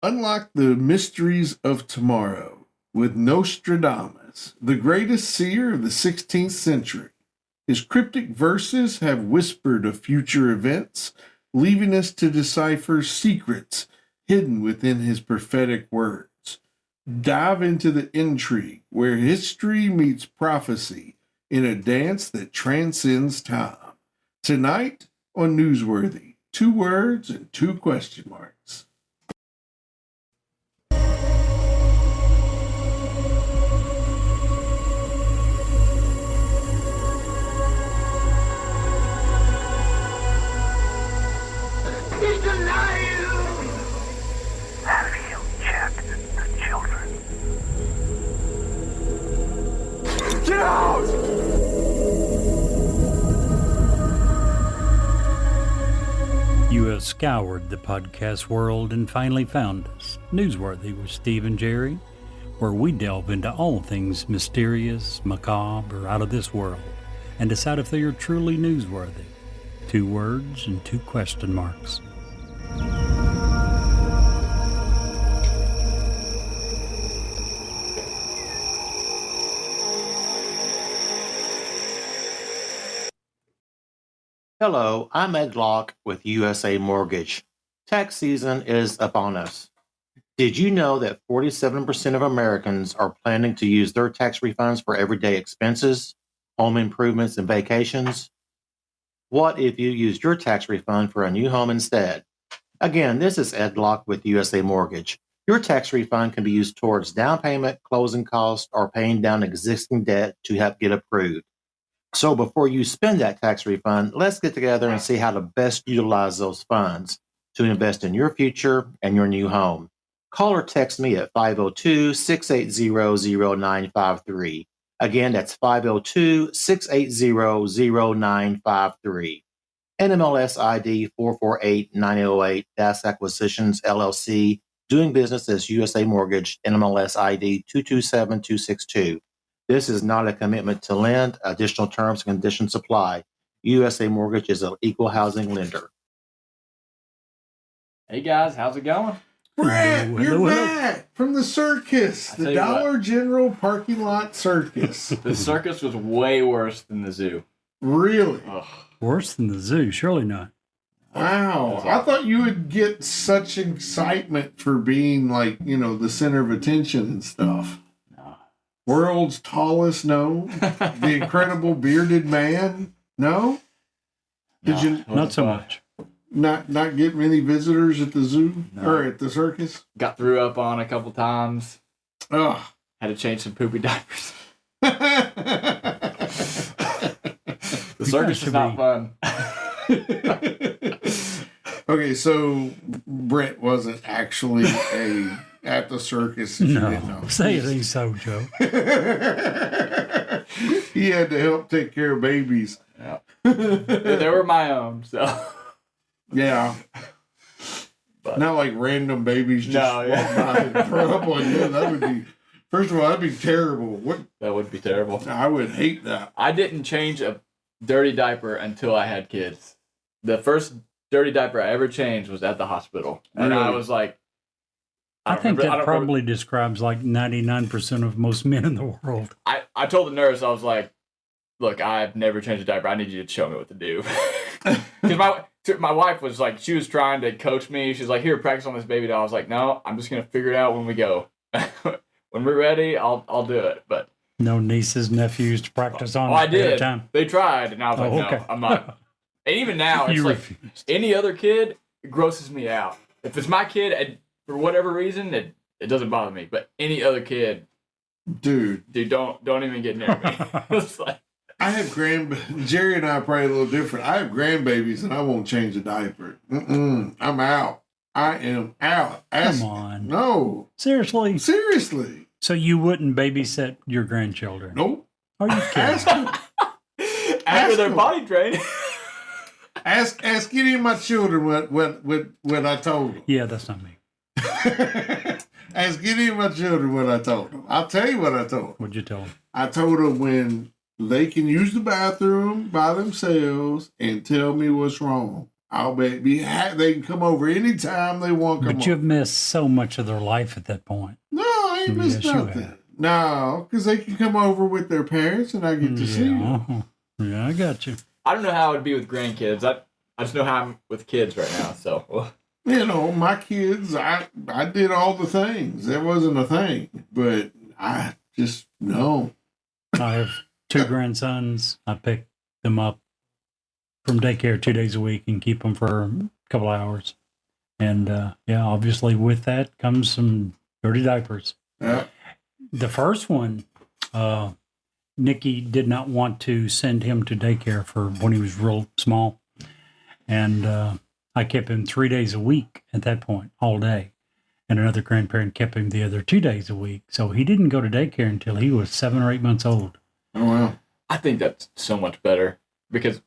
Unlock the mysteries of tomorrow with Nostradamus, the greatest seer of the 16th century. His cryptic verses have whispered of future events, leaving us to decipher secrets hidden within his prophetic words. Dive into the intrigue where history meets prophecy in a dance that transcends time. Tonight on Newsworthy, 2 words and 2 question marks. He's alive! Have you checked the children? Get out! You have scoured the podcast world and finally found us, Newsworthy with Steve and Jerry, where we delve into all things mysterious, macabre, or out of this world, and decide if they are truly newsworthy. 2 words and 2 question marks. Hello, I'm Ed Locke with USA Mortgage. Tax season is upon us. Did you know that 47% of Americans are planning to use their tax refunds for everyday expenses, home improvements, and vacations? What if you used your tax refund for a new home instead? Again, this is Ed Locke with USA Mortgage. Your tax refund can be used towards down payment, closing costs, or paying down existing debt to help get approved. So before you spend that tax refund, let's get together and see how to best utilize those funds to invest in your future and your new home. Call or text me at 502-680-0953. Again, that's 502-680-0953. NMLS ID 448-9808, Das Acquisitions, LLC, doing business as USA Mortgage, NMLS ID 227262. This is not a commitment to lend. Additional terms and conditions apply. USA Mortgage is an equal housing lender. Hey guys, how's it going? Brett, Hello, you're hello. back from the circus, I the tell you Dollar General parking lot circus. The circus was way worse than the zoo. Really? Ugh. Worse than the zoo, surely not. Wow. That's I awful. thought you would get such excitement for being like, the center of attention and stuff. No. World's tallest, no. The incredible bearded man, no. Did you it wasn't Not so fun. much. not get many visitors at the zoo No. or at the circus? Got threw up on a couple times. Ugh. Had to change some poopy diapers. The You circus guys is not should fun. Okay, so Brett wasn't actually at the circus. If you didn't know. No, say it ain't so, Joe. He had to help take care of babies. Yeah. They were my own, so. Yeah. But- Not like random babies just No, yeah. walk by and throw up on you. That would be, first of all, that'd be terrible. What? That would be terrible. I would hate that. I didn't change a dirty diaper until I had kids. The first dirty diaper I ever changed was at the hospital. And I Really? was like, I think don't that remember- probably describes like 99% of most men in the world. I told the nurse, I was like, look, I've never changed a diaper. I need you to show me what to do. Because my wife was like, she was trying to coach me. She's like, here, practice on this baby doll. I was like, no, I'm just going to figure it out when we go. When we're ready, I'll do it. But No nieces, nephews to practice on I at a did. time. They tried, and I was like, okay. no, I'm not. And even now, it's You like refused. any other kid, it grosses me out. If it's my kid, and for whatever reason, it doesn't bother me. But any other kid, Dude, don't even get near me. It's like, I have Jerry and I are probably a little different. I have grandbabies and I won't change a diaper. I'm out. I am out. Come on. No. Seriously? Seriously. So you wouldn't babysit your grandchildren? Nope. Are you Ask kidding? them. after their them. body training. Ask any of my children what I told them. Yeah, that's not me. Ask any of my children what I told them. I'll tell you what I told them. What'd you tell them? I told them when they can use the bathroom by themselves and tell me what's wrong, I'll bet they can come over anytime they want to come But you've missed so much of their life at that point. No, I ain't missed Yes, you nothing. have. No, because they can come over with their parents and I get to see them. Uh-huh. Yeah, I got you. I don't know how it would be with grandkids. I just know how I'm with kids right now. So, You know, my kids, I did all the things. There wasn't a thing, but I just, no. I have 2 grandsons. I pick them up from daycare 2 days a week and keep them for a couple hours. And yeah, obviously with that comes some dirty diapers. Yeah. The first one, Nikki did not want to send him to daycare for when he was real small. And I kept him 3 days a week at that point, all day. And another grandparent kept him the other 2 days a week. So he didn't go to daycare until he was 7 or 8 months old. Oh, wow. I think that's so much better because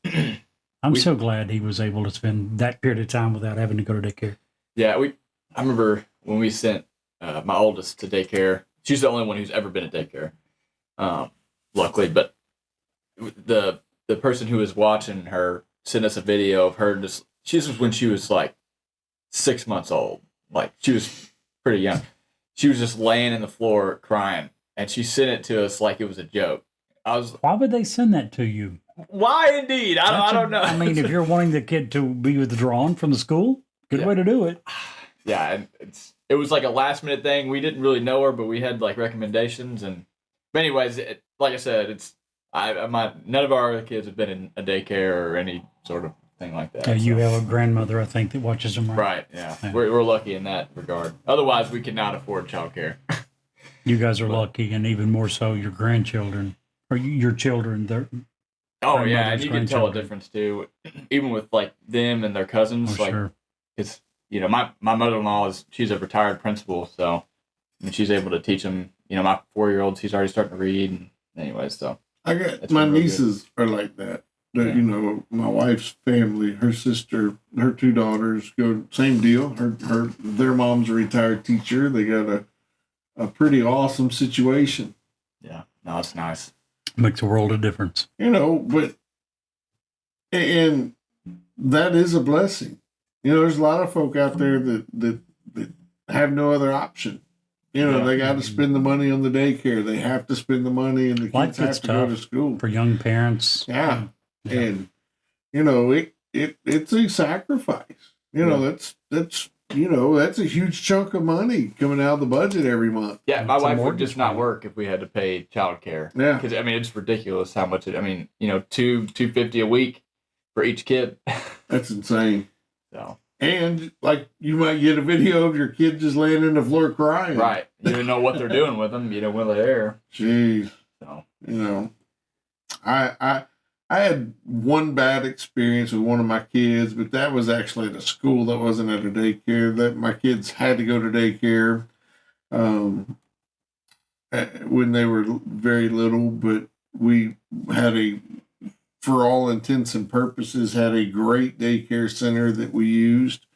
I'm so glad he was able to spend that period of time without having to go to daycare. yeah, I remember when we sent my oldest to daycare. She's the only one who's ever been at daycare, luckily. But the person who was watching her sent us a video of her just. This was when she was like 6 months old. Like she was pretty young. She was just laying in the floor crying, and she sent it to us like it was a joke. Why would they send that to you? Why indeed? I don't know. I mean, if you're wanting the kid to be withdrawn from the school, good way to do it. Yeah, and it was like a last minute thing. We didn't really know her, but we had like recommendations. But anyways, like I said, none of our other kids have been in a daycare or any sort of thing like that. Yeah, you have a grandmother, I think, that watches them. Right. Yeah. We're lucky in that regard. Otherwise, we could not afford childcare. You guys are lucky, and even more so, your grandchildren or your children. Oh yeah, and grandmothers, you can tell a grandchildren. difference too, even with like them and their cousins. Oh, like sure. it's my mother-in-law she's a retired principal, so and she's able to teach them. My 4-year-old, she's already starting to read. And anyways, so I got That's my real good. nieces are like that. Yeah. My wife's family, her sister, her 2 daughters go same deal. Their mom's a retired teacher. They got a pretty awesome situation. yeah, no, it's nice. Makes a world of difference. But and that is a blessing. There's a lot of folk out there that have no other option. They got to spend the money on the daycare. They have to spend the money, and the Life kids have gets to go to tough school. for young parents. Yeah. Yeah. And it's a sacrifice. That's a huge chunk of money coming out of the budget every month. Yeah, my It's a wife would mortgage just not payment. work if we had to pay childcare. Yeah. Because it's ridiculous how much $250 a week for each kid. That's insane. So And like you might get a video of your kid just laying in the floor crying. right, you don't know what they're doing with them. When they're there. Jeez. So I had one bad experience with one of my kids, but that was actually at a school. That wasn't at a daycare. That my kids had to go to daycare when they were very little, but we had for all intents and purposes, had a great daycare center that we used.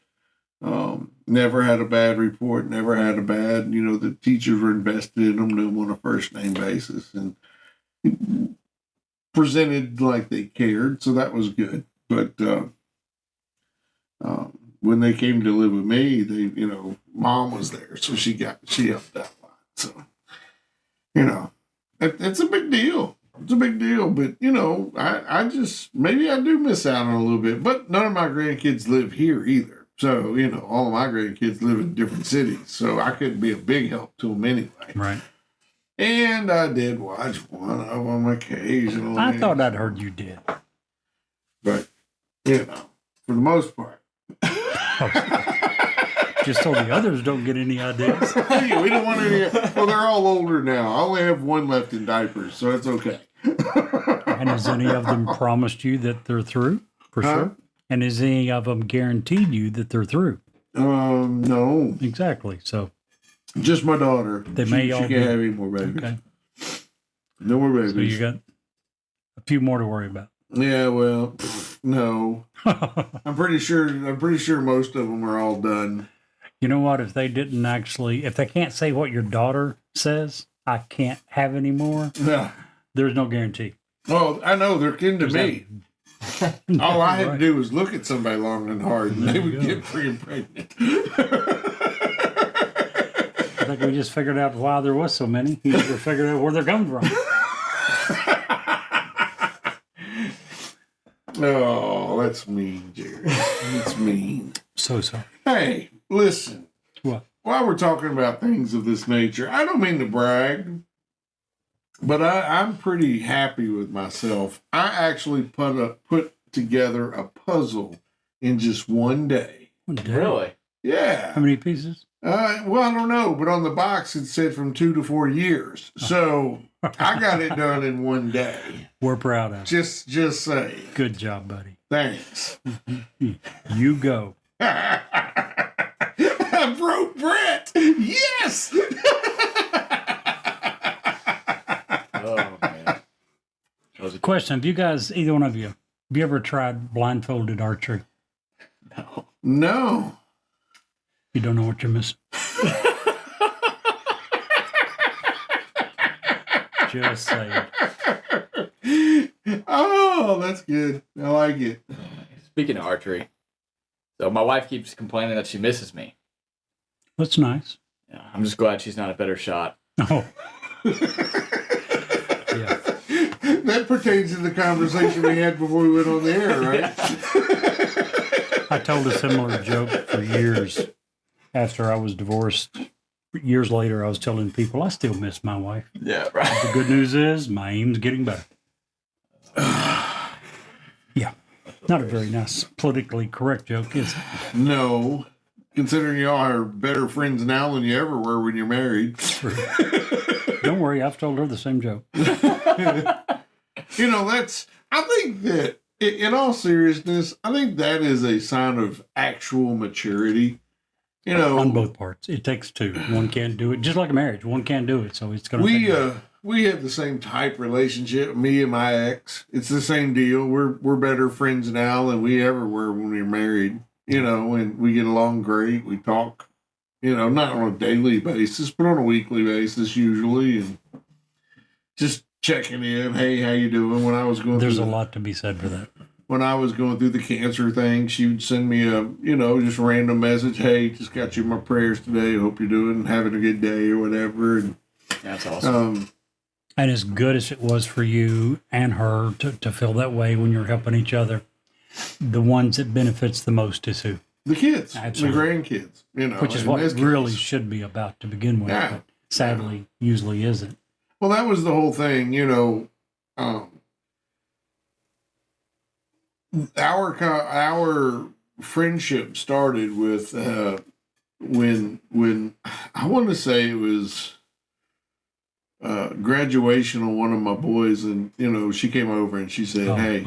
Never had a bad report, never had a bad, the teachers were invested in them, knew them on a first name basis, and presented like they cared, so that was good. But when they came to live with me, mom was there, so she helped out a lot. So, it's a big deal. It's a big deal, but I just maybe I do miss out on a little bit. But none of my grandkids live here either. So all of my grandkids live in different cities, so I couldn't be a big help to them anyway. Right. And I did watch one of them occasionally. I thought I'd heard you did. But, for the most part. Just so the others don't get any ideas. We don't want any. Well, they're all older now. I only have one left in diapers, so it's okay. And has any of them promised you that they're through? For Huh? sure. And has any of them guaranteed you that they're through? No. Exactly. So, Just my daughter. They may all she be- can't have any more babies. okay. No more babies. So you got a few more to worry about. Yeah, well, no. I'm pretty sure most of them are all done. You know what? If they can't say what your daughter says, I can't have any more, Yeah. there's no guarantee. Oh, I know they're kin to There's me. All I had to do was look at somebody long and hard, and they would get pregnant. I think we just figured out why there was so many. We never figured out where they're coming from. Oh, that's mean, Jerry. That's mean. So sorry. Hey, listen. What? While we're talking about things of this nature, I don't mean to brag, but I'm pretty happy with myself. I actually put together a puzzle in just one day. Really? Yeah. How many pieces? Well, I don't know, but on the box it said from 2 to 4 years. So I got it done in one day. We're proud of you. Just say. Good job, buddy. Thanks. You go. I broke Brett. Yes. Oh, man. Question: have you guys, either one of you, have you ever tried blindfolded archery? No. No. You don't know what you're missing. Just saying. Oh, that's good. I like it. Speaking of archery, so my wife keeps complaining that she misses me. That's nice. Yeah, I'm just glad she's not a better shot. Oh. Yeah. That pertains to the conversation we had before we went on the air, right? I told a similar joke for years after I was divorced. Years later, I was telling people I still miss my wife. Yeah, right. The good news is my aim's getting better. Yeah. Not a very nice politically correct joke, is it? No. Considering y'all are better friends now than you ever were when you're married. Don't worry, I've told her the same joke. I think that, in all seriousness, I think that is a sign of actual maturity. On both parts. It takes two. One can't do it. Just like a marriage, one can't do it, so it's going to we have the same type relationship, me and my ex. It's the same deal. We're better friends now than we ever were when we were married. And we get along great. We talk, not on a daily basis, but on a weekly basis usually, and just checking in. Hey, how you doing? When I was going There's a lot to be said for that. When I was going through the cancer thing, she would send me a, just a random message. Hey, just got you my prayers today. Hope you're doing, having a good day or whatever. And that's awesome. And as good as it was for you and her to feel that way when you're helping each other, the ones that benefits the most is who? The kids, Absolutely. the grandkids, Which is what it really should be about to begin with, but sadly usually isn't. Well, that was the whole thing, our friendship started with when I want to say it was graduation on one of my boys, and she came over and she said,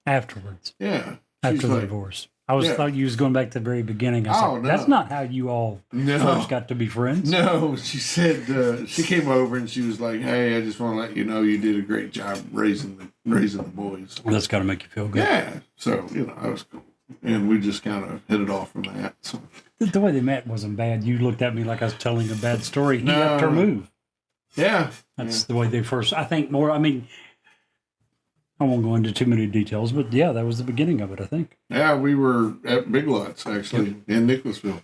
afterwards, yeah, after the divorce. I thought you was going back to the very beginning. I said, no. That's not how you all first got to be friends. No, she said she came over and she was like, "Hey, I just want to let you know you did a great job raising the boys." Well, that's got to make you feel good. Yeah, so that was cool, and we just kind of hit it off from that. So the way they met wasn't bad. You looked at me like I was telling a bad story. He helped her move. Yeah, that's the way they first. I think more. I mean, I won't go into too many details, but yeah, that was the beginning of it, I think. Yeah, we were at Big Lots, actually, in Nicholasville.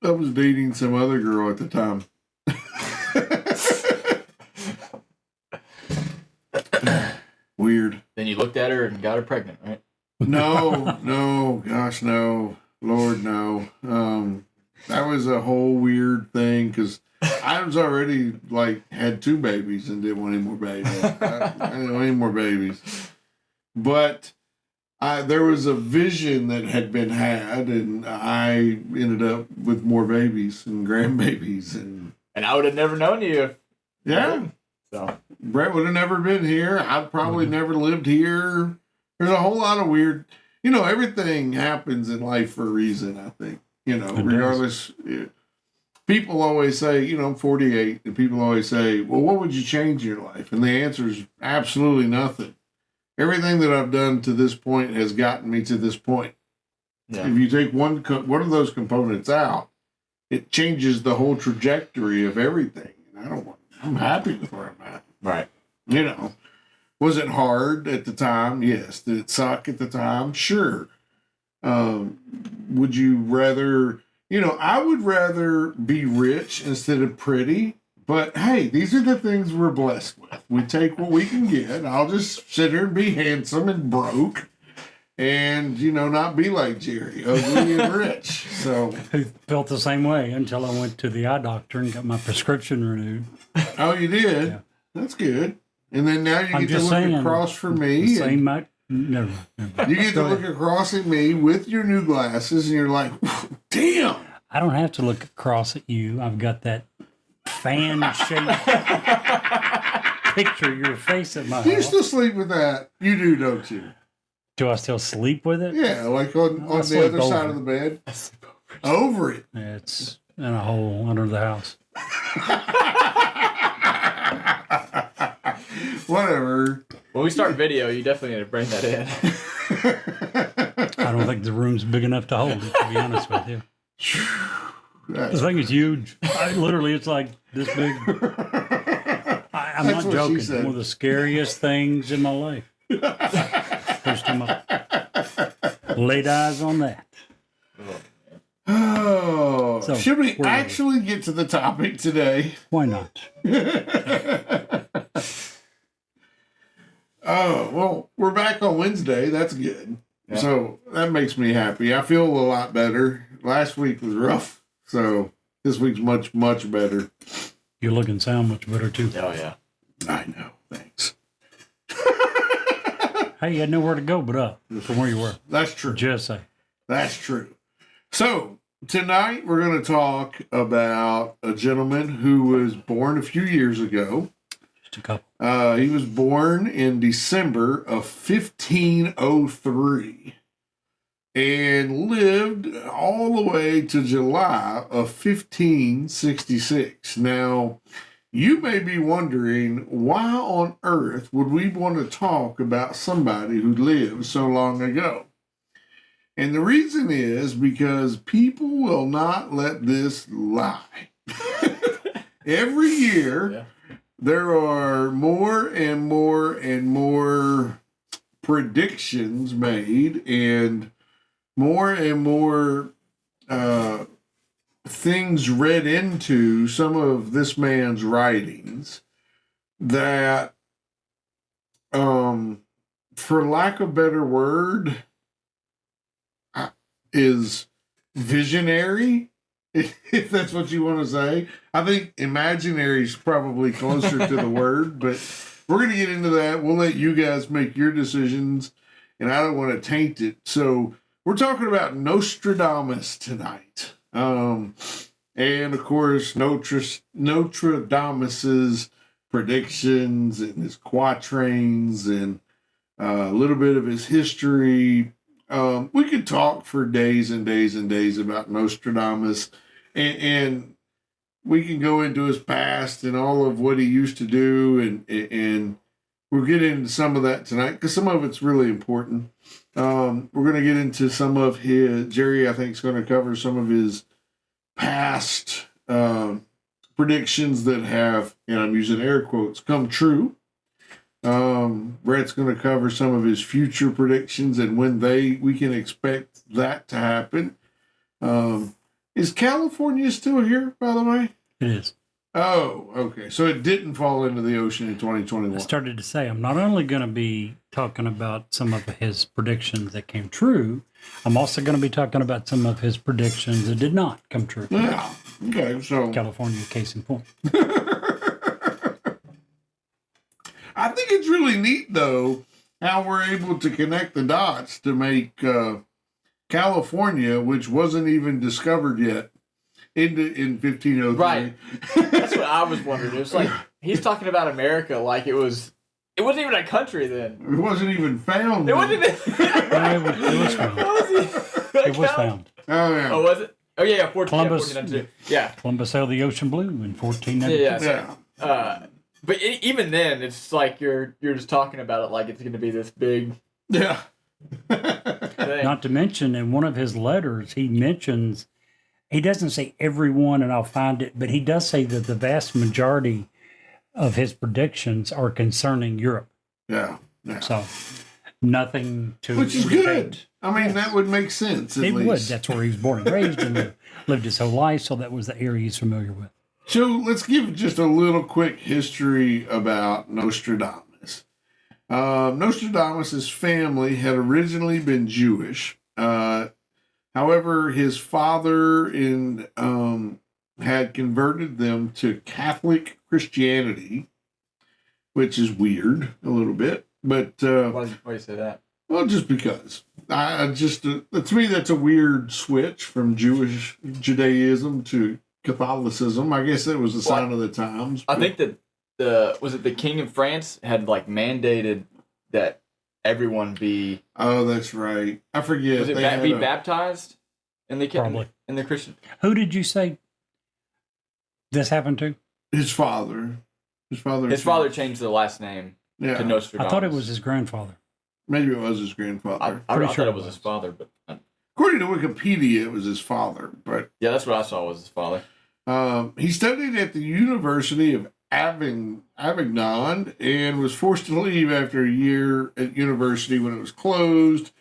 I was dating some other girl at the time. Weird. Then you looked at her and got her pregnant, right? No, gosh, no. Lord, no. That was a whole weird thing, because I was already, had 2 babies and didn't want any more babies. I didn't want any more babies. But there was a vision that had been had, and I ended up with more babies and grandbabies. And I would have never known you. Yeah. So Brett would have never been here. I'd probably never lived here. There's a whole lot of weird, everything happens in life for a reason, I think. Regardless. People always say, I'm 48, and people always say, well, what would you change in your life? And the answer is absolutely nothing. Everything that I've done to this point has gotten me to this point. Yeah. If you take one of those components out, it changes the whole trajectory of everything. And I'm happy with where I'm at. Right. Was it hard at the time? Yes. Did it suck at the time? Sure. Would you rather, I would rather be rich instead of pretty, but hey, these are the things we're blessed with. We take what we can get. I'll just sit here and be handsome and broke and, not be like Jerry, ugly and rich. So, Who felt the same way until I went to the eye doctor and got my prescription renewed. oh, you did? Yeah. That's good. And then now you I'm get to just look saying, across from me. The same might. Never mind. You get to Go look ahead. across at me with your new glasses, and you're like, damn. I don't have to look across at you. I've got that fan-shaped picture of your face at my Do you house. still sleep with that? You do, don't you? Do I still sleep with it? Yeah, like on I the sleep other side over of the bed. Over it. It's in a hole under the house. Whatever. When we start video, you definitely need to bring that in. I don't think the room's big enough to hold it, to be honest with you. The That's thing is huge. Literally, it's like this big. I'm That's not what she joking. said. One of the scariest things in my life. First time I laid eyes on that. Oh, So, should we where were we? actually get to the topic today? Why not? Oh, well, we're back on Wednesday. That's good. Yeah. So that makes me happy. I feel a lot better. Last week was rough. So this week's much, much better. You look and sound much better too. Oh, yeah. I know. Thanks. Hey, you had nowhere to go but up from where you were. That's true. Just say. That's true. So tonight we're going to talk about a gentleman who was born a few years ago. Just a couple. He was born in December of 1503 and lived all the way to July of 1566. Now, you may be wondering, why on earth would we want to talk about somebody who lived so long ago? And the reason is because people will not let this lie. Every year, Yeah. there are more and more and more predictions made and more things read into some of this man's writings that, for lack of a better word, is visionary, if that's what you want to say. I think imaginary is probably closer to the word, but we're going to get into that. We'll let you guys make your decisions, and I don't want to taint it. So we're talking about Nostradamus tonight. And of course, Nostradamus's predictions and his quatrains and a little bit of his history. We could talk for days and days and days about Nostradamus, and we can go into his past and all of what he used to do, and we'll get into some of that tonight because some of it's really important. We're going to get into some of his, Jerry, I think, is going to cover some of his past predictions that have, and I'm using air quotes, come true. Brett's going to cover some of his future predictions and when we can expect that to happen. Is California still here, by the way? It is. Oh, okay. So it didn't fall into the ocean in I 2021. started to say I'm not only going to be talking about some of his predictions that came true, I'm also going to be talking about some of his predictions that did not come true. Yeah. Okay. So California, case in point. I think it's really neat, though, how we're able to connect the dots to make California, which wasn't even discovered yet, in 1503. Right. That's what I was wondering. It was like, he's talking about America like it wasn't even a country then. It wasn't even found. It wasn't even. It was found. It was found. Oh, yeah. Oh, was it? Oh, yeah, Columbus- 1492. Yeah. Columbus sailed the ocean blue in 1492. Yeah. Yeah. But even then, it's like you're just talking about it like it's going to be this big Yeah. thing. Not to mention, in one of his letters, he mentions, he doesn't say everyone, and I'll find it, but he does say that the vast majority of his predictions are concerning Europe. Yeah. So nothing to Which is indicate- good. I mean, that would make sense. At It least. would. That's where he was born and raised and lived his whole life. So that was the area he's familiar with. So let's give just a little quick history about Nostradamus. Nostradamus' family had originally been Jewish. However, his father had converted them to Catholic Christianity, which is weird a little bit. But Why do you say that? well, just because. To me, that's a weird switch from Judaism to Catholicism. I guess it was a sign of the times. I think that the king of France had like mandated that everyone be. Oh, that's right. I forget. Was it be baptized in the Probably. in the Christian? Who did you say this happened to? His father. His father changed the last name Yeah. to Nostradamus. I thought it was his grandfather. Maybe it was his grandfather. I Pretty sure thought it it was was. his father, but According to Wikipedia, it was his father. But yeah, that's what I saw was his father. he studied at the University of Avignon and was forced to leave after a year at university when it was closed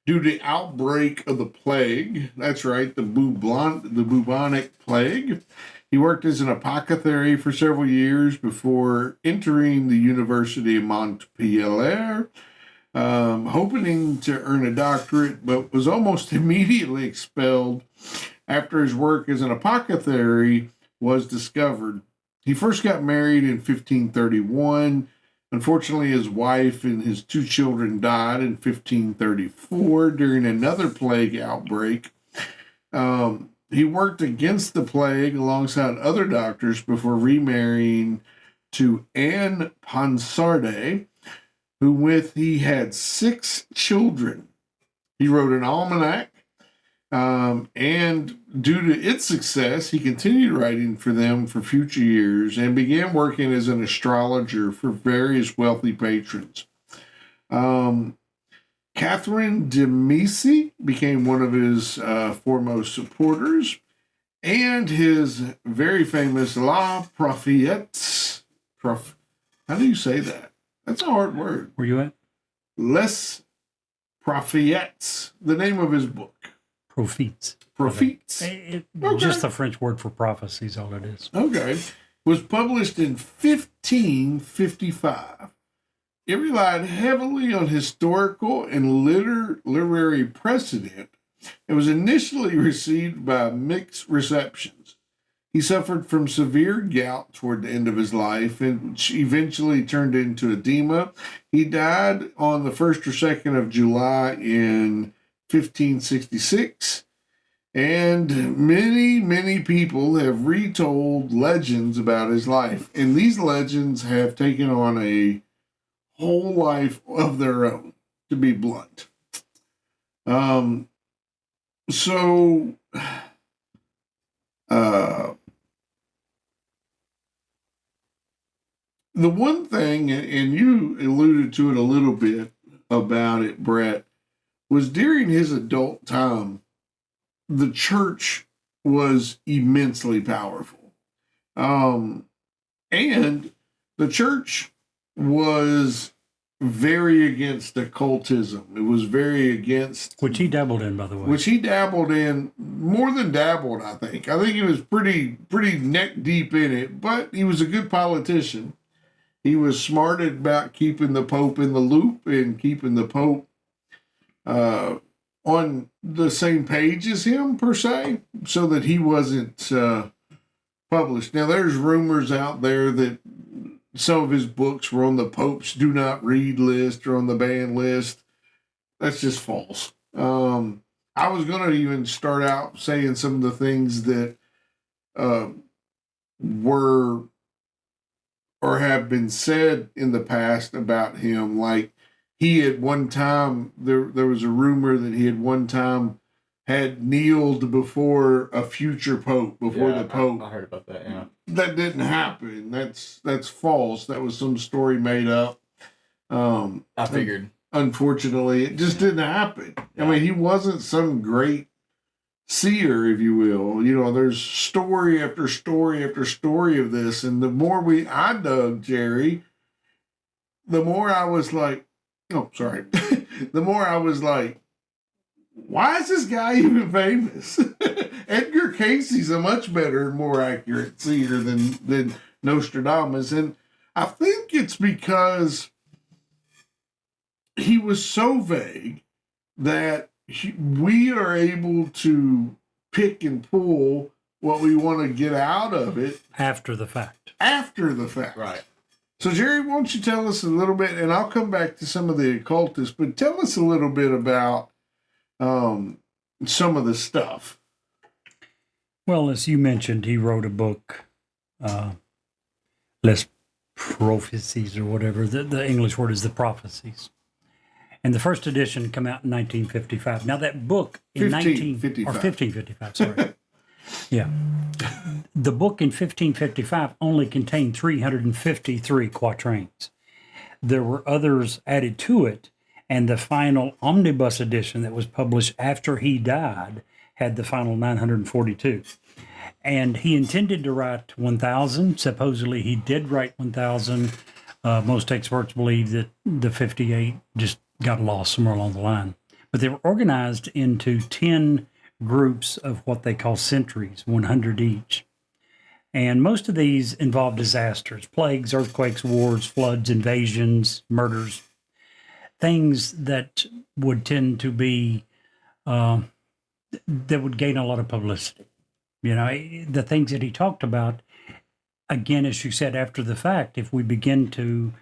due to the outbreak of the plague. That's right, the bubonic plague. He worked as an apothecary for several years before entering the University of Montpellier, hoping to earn a doctorate, but was almost immediately expelled after his work as an apothecary was discovered. He first got married in 1531. Unfortunately, his wife and his 2 children died in 1534 during another plague outbreak. He worked against the plague alongside other doctors before remarrying to Anne Ponsarde, who with he had 6 children. He wrote an almanac, and due to its success, he continued writing for them for future years and began working as an astrologer for various wealthy patrons. Catherine de' Medici became one of his foremost supporters, and his very famous La Prophètes. How do you say that? That's a hard word. Where you at? Les Prophètes, the name of his book. Prophets. Prophets. Just the French word for prophecy is all it is. Okay. Was published in 1555. It relied heavily on historical and literary precedent and was initially received by mixed receptions. He suffered from severe gout toward the end of his life, which eventually turned into edema. He died on the 1st or 2nd of July in 1566. And many people have retold legends about his life. And these legends have taken on a whole life of their own, to be blunt. The one thing, and you alluded to it a little bit about it, Brett, was during his adult time, the church was immensely powerful. And the church was very against occultism. It was very against... Which he dabbled in, by the way. Which he dabbled in, more than dabbled, I think. I think he was pretty neck deep in it, but he was a good politician. He was smart about keeping the Pope in the loop and keeping the Pope on the same page as him, per se, so that he wasn't published. Now, there's rumors out there that some of his books were on the Pope's do not read list or on the ban list. That's just false. I was going to even start out saying some of the things that were or have been said in the past about him. Like he at one time, there was a rumor that he had one time had kneeled before a future pope, before the Pope. I heard about that, yeah. That didn't happen. That's false. That was some story made up. I figured. Unfortunately, it just didn't happen. I mean, he wasn't some great seer, if you will. You know, there's story after story after story of this, and the more I dug, Jerry, the more I was like, oh, sorry, the more I was like, why is this guy even famous? Edgar Casey's a much better and more accurate seer than Nostradamus. And I think it's because he was so vague that we are able to pick and pull what we want to get out of it After the fact. Right. So, Jerry, why don't you tell us a little bit, and I'll come back to some of the occultists, but tell us a little bit about some of the stuff. Well, as you mentioned, he wrote a book, Les Prophecies or whatever. The English word is the Prophecies. And the first edition came out in 1955. Now, that book in 1555, sorry. Yeah. The book in 1555 only contained 353 quatrains. There were others added to it, and the final omnibus edition that was published after he died had the final 942. And he intended to write 1,000. Supposedly he did write 1,000. Most experts believe that the 58 just got lost somewhere along the line. But they were organized into 10 groups of what they call centuries, 100 each. And most of these involve disasters, plagues, earthquakes, wars, floods, invasions, murders, things that would tend to be, that would gain a lot of publicity. You know, the things that he talked about, again, as you said, after the fact, if we begin to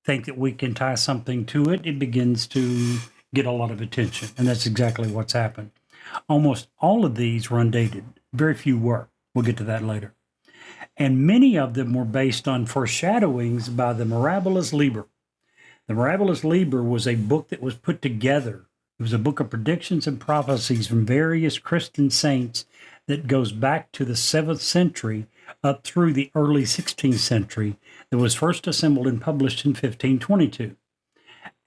think that we can tie something to it, it begins to get a lot of attention. And that's exactly what's happened. Almost all of these were undated. Very few were. We'll get to that later. And many of them were based on foreshadowings by the Mirabilis Liber. The Mirabilis Liber was a book that was put together. It was a book of predictions and prophecies from various Christian saints that goes back to the 7th century up through the early 16th century, that was first assembled and published in 1522.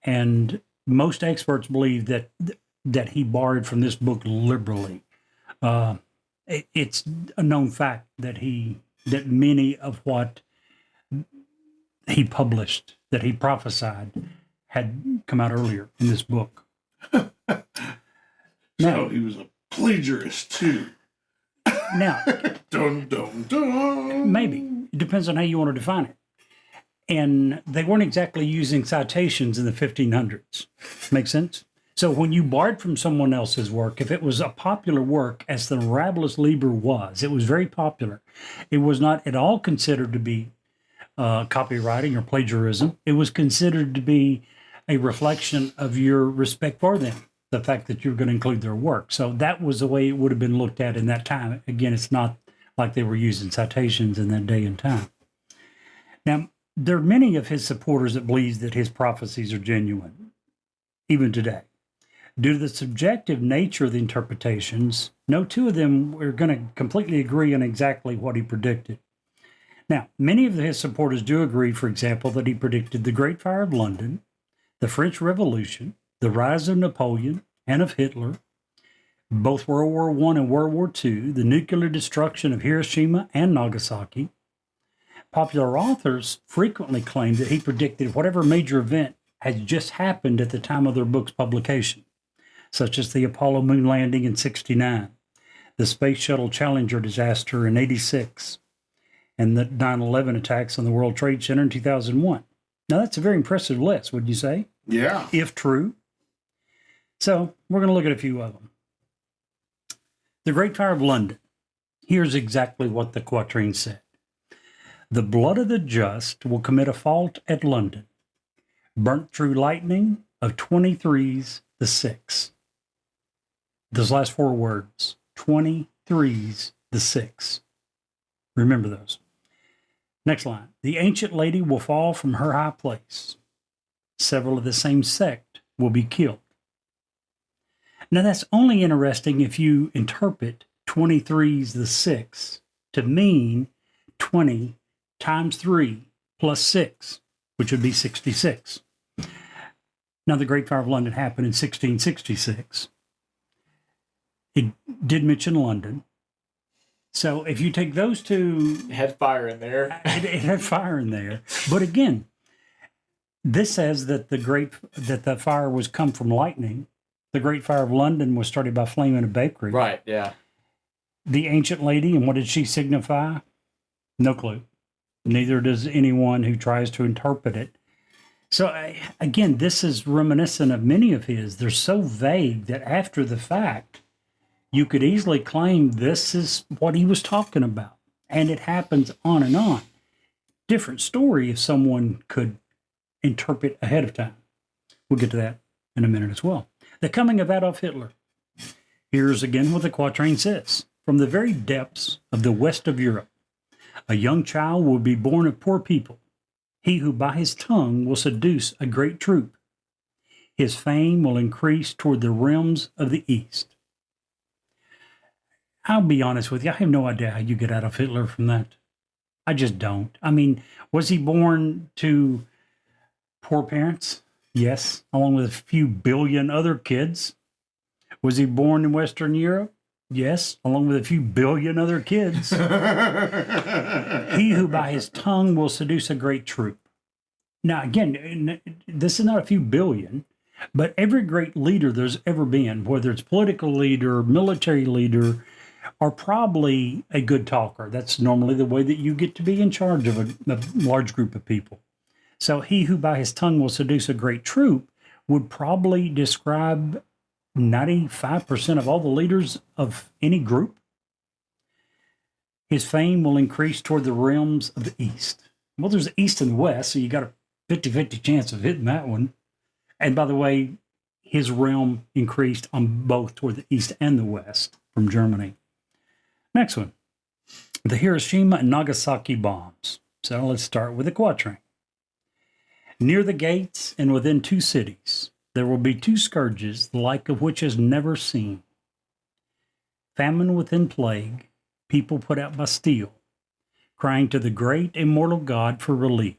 And most experts believe that he borrowed from this book liberally. It's a known fact that many of what he published, that he prophesied, had come out earlier in this book. So he was a plagiarist too. Now, dun, dun, dun. maybe. It depends on how you want to define it. And they weren't exactly using citations in the 1500s. Make sense? So when you borrowed from someone else's work, if it was a popular work, as the Mirabilis Liber was, it was very popular. It was not at all considered to be copywriting or plagiarism. It was considered to be a reflection of your respect for them, the fact that you're going to include their work. So that was the way it would have been looked at in that time. Again, it's not like they were using citations in that day and time. Now, there are many of his supporters that believe that his prophecies are genuine, even today. Due to the subjective nature of the interpretations, no two of them are going to completely agree on exactly what he predicted. Now, many of his supporters do agree, for example, that he predicted the Great Fire of London, the French Revolution, the rise of Napoleon and of Hitler, both World War I and World War II, the nuclear destruction of Hiroshima and Nagasaki. Popular authors frequently claim that he predicted whatever major event had just happened at the time of their book's publication, such as the Apollo moon landing in 1969, the Space Shuttle Challenger disaster in 1986, and the 9/11 attacks on the World Trade Center in 2001. Now, that's a very impressive list, wouldn't you say? Yeah. If true. So, we're going to look at a few of them. The Great Fire of London. Here's exactly what the quatrain said. The blood of the just will commit a fault at London, burnt through lightning of 23's the 6. Those last 4 words, 23's the 6. Remember those. Next line. The ancient lady will fall from her high place. Several of the same sect will be killed. Now that's only interesting if you interpret 23's the 6 to mean 20 times 3 plus 6, which would be 66. Now the Great Fire of London happened in 1666. It did mention London. So if you take those two... It had fire in there. it had fire in there. But again, This says that the fire was come from lightning. The Great Fire of London was started by flame in a bakery. Right, yeah. The ancient lady, and what did she signify? No clue. Neither does anyone who tries to interpret it. So, again, this is reminiscent of many of his. They're so vague that after the fact, you could easily claim this is what he was talking about. And it happens on and on. Different story if someone could interpret ahead of time. We'll get to that in a minute as well. The coming of Adolf Hitler. Here's again what the quatrain says. From the very depths of the west of Europe, a young child will be born of poor people. He who by his tongue will seduce a great troop. His fame will increase toward the realms of the east. I'll be honest with you, I have no idea how you get Adolf Hitler from that. I just don't. I mean, was he born to poor parents? Yes, along with a few billion other kids. Was he born in Western Europe? Yes, along with a few billion other kids. He who by his tongue will seduce a great troop. Now, again, this is not a few billion, but every great leader there's ever been, whether it's political leader, military leader, are probably a good talker. That's normally the way that you get to be in charge of a large group of people. So he who by his tongue will seduce a great troop would probably describe 95% of all the leaders of any group. His fame will increase toward the realms of the east. Well, there's the east and the west, so you got a 50-50 chance of hitting that one. And by the way, his realm increased on both toward the east and the west from Germany. Next one, the Hiroshima and Nagasaki bombs. So let's start with the quatrain. Near the gates and within 2 cities, there will be 2 scourges, the like of which is never seen. Famine within plague, people put out by steel, crying to the great immortal God for relief.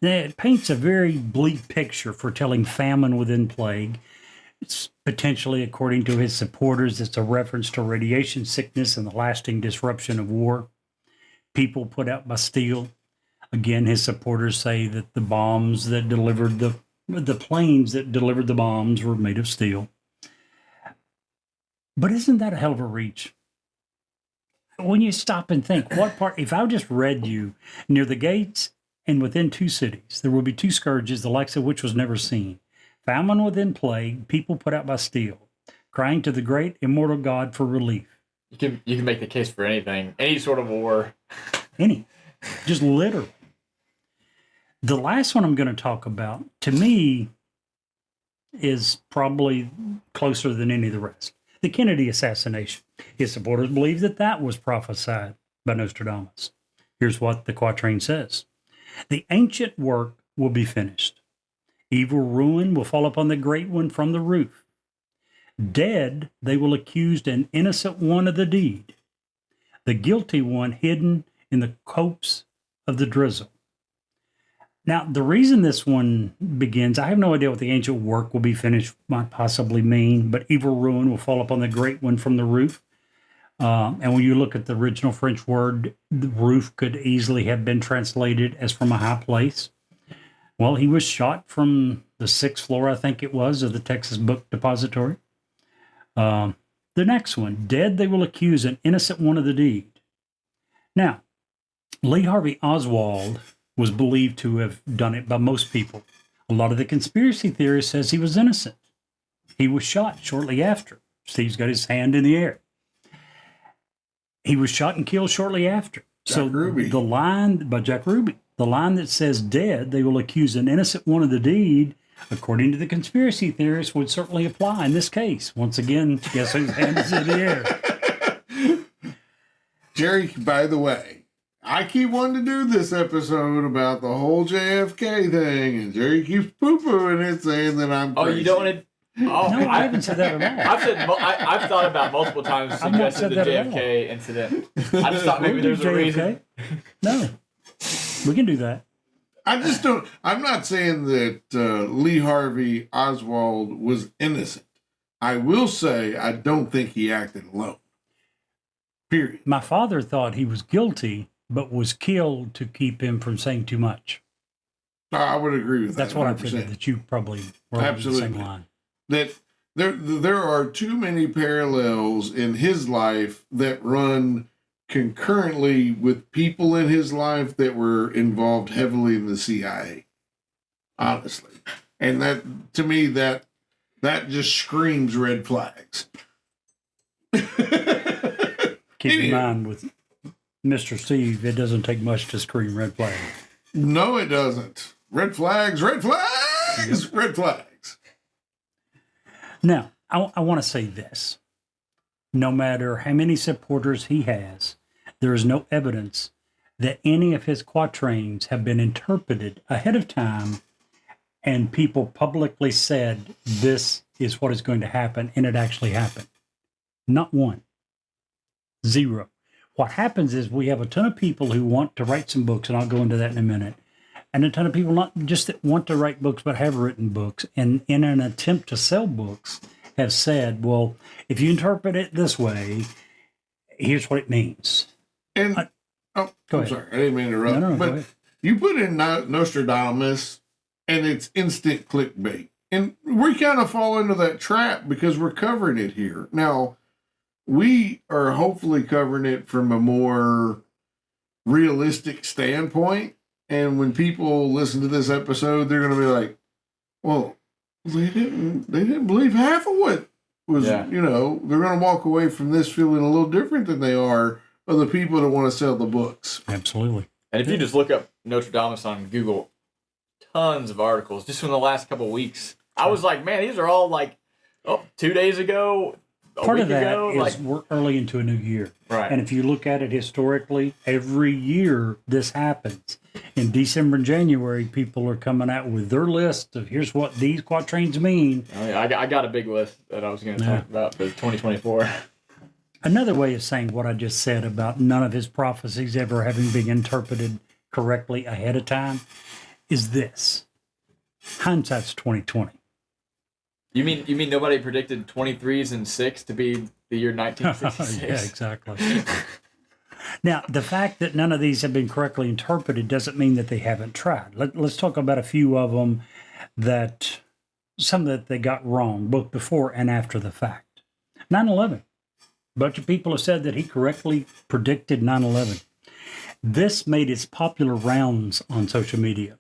Now, it paints a very bleak picture for telling famine within plague. It's potentially, according to his supporters, it's a reference to radiation sickness and the lasting disruption of war. People put out by steel. Again, his supporters say that the bombs that delivered the planes that delivered the bombs were made of steel. But isn't that a hell of a reach? When you stop and think, what part, if I just read you, near the gates and within 2 cities, there will be 2 scourges, the likes of which was never seen. Famine within plague, people put out by steel, crying to the great immortal God for relief. You can make the case for anything, any sort of war. Any. Just literally. The last one I'm going to talk about, to me, is probably closer than any of the rest. The Kennedy assassination. His supporters believe that that was prophesied by Nostradamus. Here's what the quatrain says. The ancient work will be finished. Evil ruin will fall upon the great one from the roof. Dead, they will accuse an innocent one of the deed. The guilty one hidden in the copse of the drizzle. Now, the reason this one begins, I have no idea what the ancient work will be finished might possibly mean, but evil ruin will fall upon the great one from the roof. And when you look at the original French word, the roof could easily have been translated as from a high place. Well, he was shot from the 6th floor, I think it was, of the Texas Book Depository. The next one, dead, they will accuse an innocent one of the deed. Now, Lee Harvey Oswald was believed to have done it by most people. A lot of the conspiracy theorists says he was innocent. He was shot shortly after. Steve's got his hand in the air. He was shot and killed shortly after. Jack Ruby. The line by Jack Ruby, the line that says dead, they will accuse an innocent one of the deed, according to the conspiracy theorists, would certainly apply in this case. Once again, guess whose hand is in the air? Jerry, by the way, I keep wanting to do this episode about the whole JFK thing, and Jerry keeps poo-pooing it, saying that I'm crazy. Oh, you don't want to? Oh, No, I haven't said that at all. I've thought about multiple times I've not suggesting said the that at JFK incident. I just thought maybe We'll do there's a reason. No, we can do that. I just don't. I'm not saying that Lee Harvey Oswald was innocent. I will say I don't think he acted alone. Period. My father thought he was guilty, but was killed to keep him from saying too much. I would agree with that. That's what 100%. I figured, that you probably were on the Absolutely. same line. That there are too many parallels in his life that run concurrently with people in his life that were involved heavily in the CIA. Honestly. And that, to me, that just screams red flags. Keep in mind, with Mr. Steve, it doesn't take much to scream red flag. No, it doesn't. Red flags, red flags, red flags. Now, I want to say this. No matter how many supporters he has, there is no evidence that any of his quatrains have been interpreted ahead of time and people publicly said this is what is going to happen, and it actually happened. Not one. Zero. What happens is we have a ton of people who want to write some books, and I'll go into that in a minute, and a ton of people not just that want to write books, but have written books, and in an attempt to sell books, have said, well, if you interpret it this way, here's what it means. And, go I'm ahead. sorry, I didn't mean to interrupt. No, go but ahead. you put in Nostradamus, and it's instant clickbait. And we kind of fall into that trap because we're covering it here. Now, we are hopefully covering it from a more realistic standpoint. And when people listen to this episode, they're going to be like, well, they didn't believe half of what was, they're going to walk away from this feeling a little different than they are of the people that want to sell the books. Absolutely. And if you just look up Nostradamus on Google, tons of articles just from the last couple of weeks. I was like, man, these are all 2 days ago, Part of that ago, is we're early into a new year. Right. And if you look at it historically, every year this happens. In December and January, people are coming out with their list of here's what these quatrains mean. Oh, yeah, I got a big list that I was going to talk about for 2024. Another way of saying what I just said about none of his prophecies ever having been interpreted correctly ahead of time is this. Hindsight's 2020. You mean nobody predicted 23s and 6 to be the year 1966? Yeah, exactly. Now, the fact that none of these have been correctly interpreted doesn't mean that they haven't tried. Let's talk about a few of them some that they got wrong, both before and after the fact. 9/11. A bunch of people have said that he correctly predicted 9/11. This made its popular rounds on social media.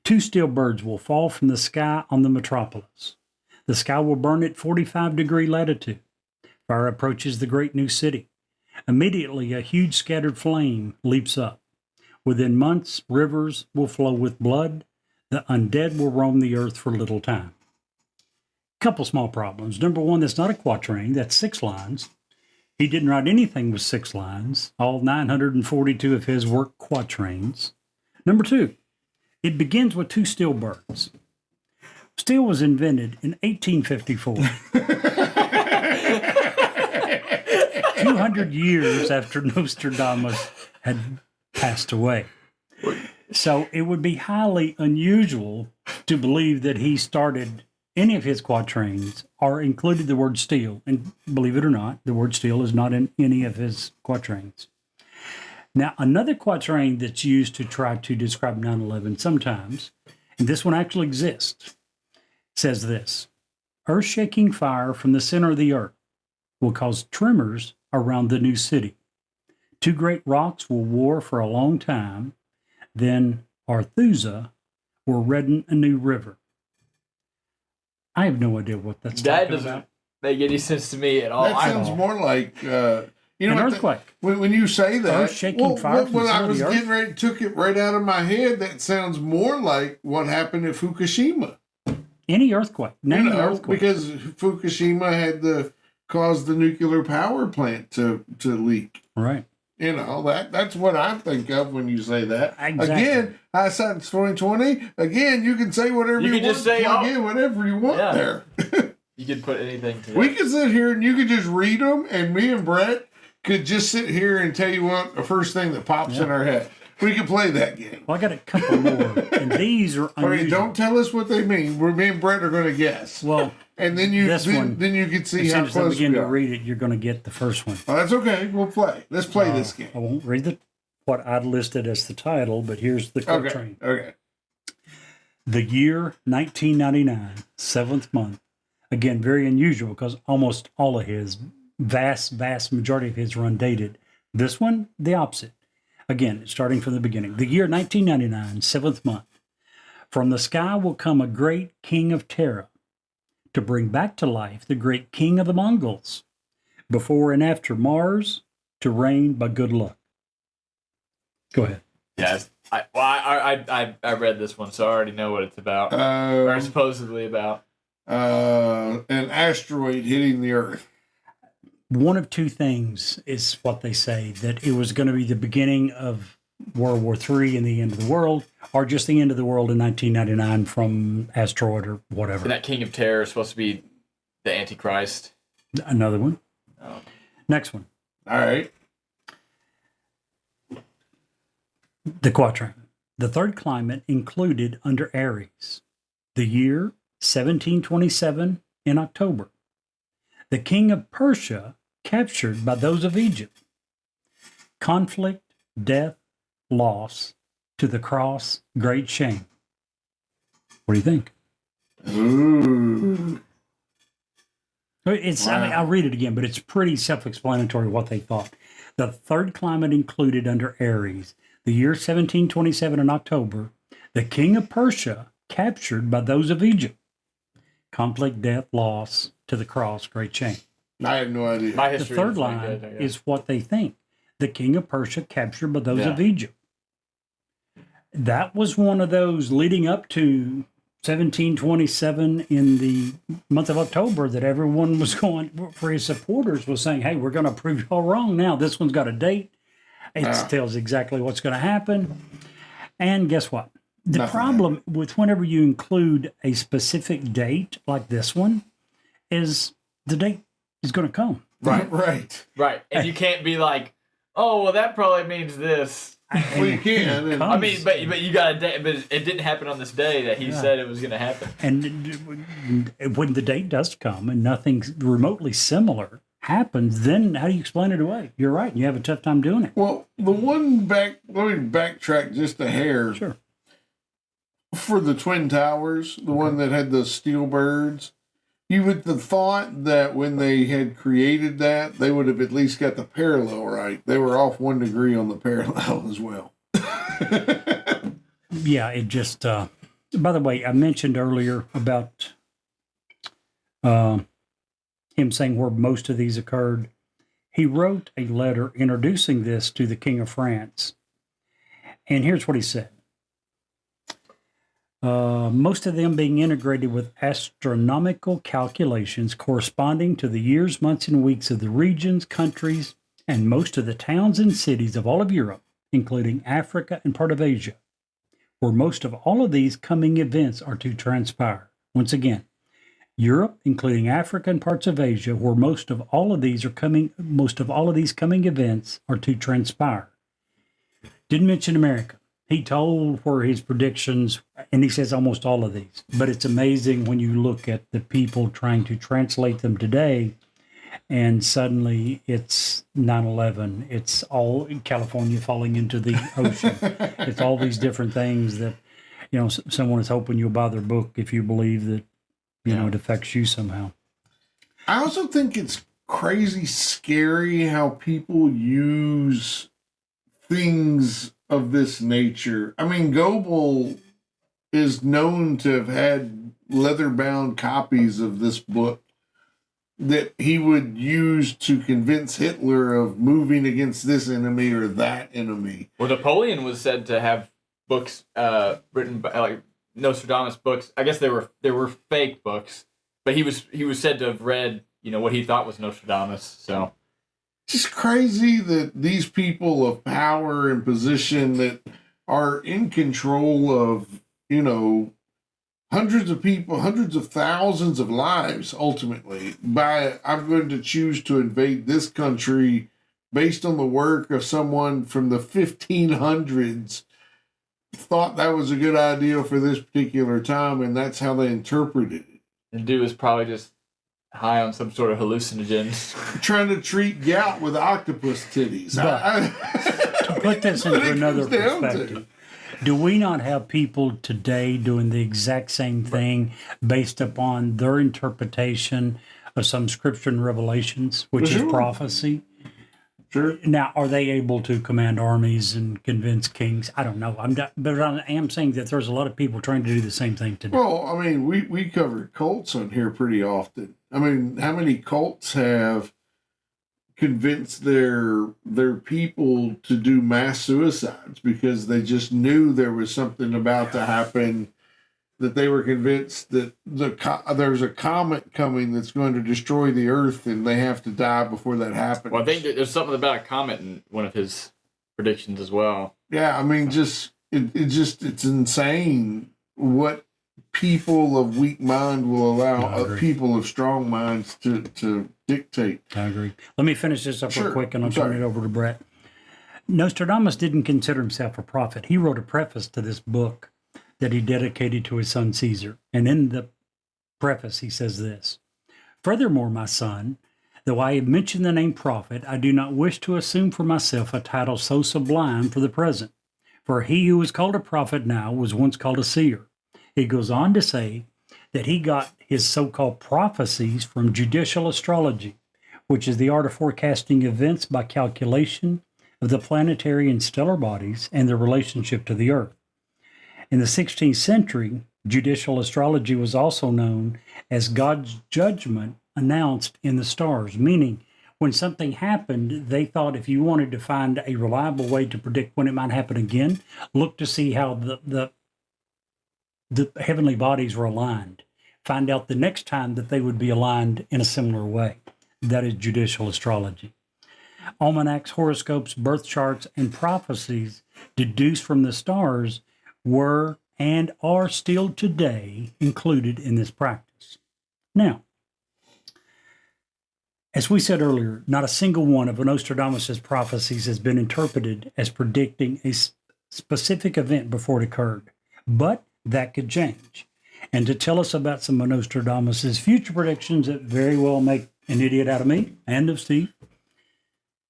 2 steel birds will fall from the sky on the metropolis. The sky will burn at 45-degree latitude. Fire approaches the great new city. Immediately, a huge scattered flame leaps up. Within months, rivers will flow with blood. The undead will roam the earth for a little time. Couple small problems. Number one, that's not a quatrain. That's 6 lines. He didn't write anything with 6 lines. All 942 of his were quatrains. Number 2, it begins with 2 steel birds. Steel was invented in 1854. 200 years after Nostradamus had passed away. So it would be highly unusual to believe that he started any of his quatrains or included the word steel. And believe it or not, the word steel is not in any of his quatrains. Now, another quatrain that's used to try to describe 9/11 sometimes, and this one actually exists, says this: earth-shaking fire from the center of the earth will cause tremors around the new city. 2 great rocks will war for a long time. Then Arthusa will redden a new river. I have no idea what that's That talking doesn't about. make any sense to me at all. That sounds more like, An earthquake. when you say that, Earth-shaking fire from when the I center of was the earth? getting ready, took it right out of my head. That sounds more like what happened at Fukushima. Any earthquake. Name an earthquake. Because Fukushima had caused the nuclear power plant to leak. Right. That's what I think of when you say that. Exactly. Again, hindsight's 2020. Again, you can say whatever You you, can want. just say, plug in whatever you want Yeah. there. You could put anything to We that. could sit here and you could just read them, and me and Brett could just sit here and tell you what the first thing that pops in our head. We could play that game. Well, I got a couple more, and these are All right, unusual. don't tell us what they mean. Me and Brett are going to guess. Well, And then you This one, then you can see as how soon as I close begin we to are. read it, you're going to get the first one. Oh, that's okay. We'll play. Let's play this game. I won't read what I'd listed as the title, but here's the quatrain. Okay. The year 1999, 7th month. Again, very unusual because almost all of his, vast majority of his run dated. This one, the opposite. Again, starting from the beginning. The year 1999, 7th month. From the sky will come a great king of Terra to bring back to life the great king of the Mongols, before and after Mars, to reign by good luck. Go ahead. Yes. I read this one, so I already know what it's about. Or supposedly about. An asteroid hitting the Earth. One of two things is what they say, that it was going to be the beginning of World War III and the end of the world, or just the end of the world in 1999 from asteroid or whatever. And that King of Terror is supposed to be the Antichrist. Another one. Oh. Next one. All right. The quatrain. The third climate included under Aries. The year 1727 in October. The king of Persia captured by those of Egypt. Conflict, death, loss, to the cross, great shame. What do you think? Ooh. It's. Wow. I mean, I'll read it again, but it's pretty self-explanatory what they thought. The third climate included under Aries. The year 1727 in October. The king of Persia captured by those of Egypt. Conflict, death, loss, to the cross, great shame. I have no idea. My The history third is line good, I guess. is what they think. The king of Persia captured by those of Egypt. That was one of those leading up to 1727 in the month of October that everyone was going, for his supporters, was saying, hey, we're going to prove you all wrong now. This one's got a date. It tells exactly what's going to happen. And guess what? The problem with whenever you include a specific date like this one is the date is going to come. Right. Right. And you can't be like, oh, well, that probably means this. Well, you can. And I mean, but you got a date, but it didn't happen on this day that he said it was going to happen. And when the date does come and nothing remotely similar happens, then how do you explain it away? You're right. You have a tough time doing it. Well, the one let me backtrack just a hair. Sure. For the Twin Towers, the one that had the steel birds, you would have thought that when they had created that, they would have at least got the parallel right. They were off 1 degree on the parallel as well. Yeah, it just, by the way, I mentioned earlier about him saying where most of these occurred. He wrote a letter introducing this to the King of France. And here's what he said. Most of them being integrated with astronomical calculations corresponding to the years, months, and weeks of the regions, countries, and most of the towns and cities of all of Europe, including Africa and part of Asia, where most of all of these coming events are to transpire. Once again, Europe, including Africa and parts of Asia, where most of all of these coming events are to transpire. Didn't mention America. He told where his predictions, and he says almost all of these. But it's amazing when you look at the people trying to translate them today, and suddenly it's 9/11. It's all California falling into the ocean. It's all these different things that, someone is hoping you'll buy their book if you believe that, it affects you somehow. I also think it's crazy scary how people use things of this nature. I mean, Goebel is known to have had leather-bound copies of this book that he would use to convince Hitler of moving against this enemy or that enemy. Well, Napoleon was said to have books written by, like, Nostradamus books. I guess they were fake books, but he was said to have read, what he thought was Nostradamus. So it's just crazy that these people of power and position that are in control of, hundreds of people, hundreds of thousands of lives, ultimately, I'm going to choose to invade this country based on the work of someone from the 1500s, thought that was a good idea for this particular time, and that's how they interpreted it. the dude was probably just high on some sort of hallucinogen. Trying to treat gout with octopus titties. To put this into another perspective, Do we not have people today doing the exact same thing based upon their interpretation of some scripture and revelations, which is Sure. prophecy? Sure. Now, are they able to command armies and convince kings? I don't know. But I am saying that there's a lot of people trying to do the same thing today. Well, I mean, we cover cults on here pretty often. I mean, how many cults have convinced their people to do mass suicides because they just knew there was something about to happen, that they were convinced that there's a comet coming that's going to destroy the earth and they have to die before that happens. Well, I think there's something about a comet in one of his predictions as well. Yeah, I mean, it's insane what people of weak mind will allow people of strong minds to dictate. I agree. Let me finish this up real Sure. quick, and I'll Sorry. turn it over to Brett. Nostradamus didn't consider himself a prophet. He wrote a preface to this book that he dedicated to his son Caesar. And in the preface, he says this: "Furthermore, my son, though I have mentioned the name prophet, I do not wish to assume for myself a title so sublime for the present. For he who is called a prophet now was once called a seer." He goes on to say that he got his so-called prophecies from judicial astrology, which is the art of forecasting events by calculation of the planetary and stellar bodies and their relationship to the earth. In the 16th century, judicial astrology was also known as God's judgment announced in the stars, meaning when something happened, they thought if you wanted to find a reliable way to predict when it might happen again, look to see how the heavenly bodies were aligned. Find out the next time that they would be aligned in a similar way. That is judicial astrology. Almanacs, horoscopes, birth charts, and prophecies deduced from the stars were and are still today included in this practice. Now, as we said earlier, not a single one of Nostradamus' prophecies has been interpreted as predicting a specific event before it occurred, but that could change. And to tell us about some of Nostradamus' future predictions that very well make an idiot out of me and of Steve,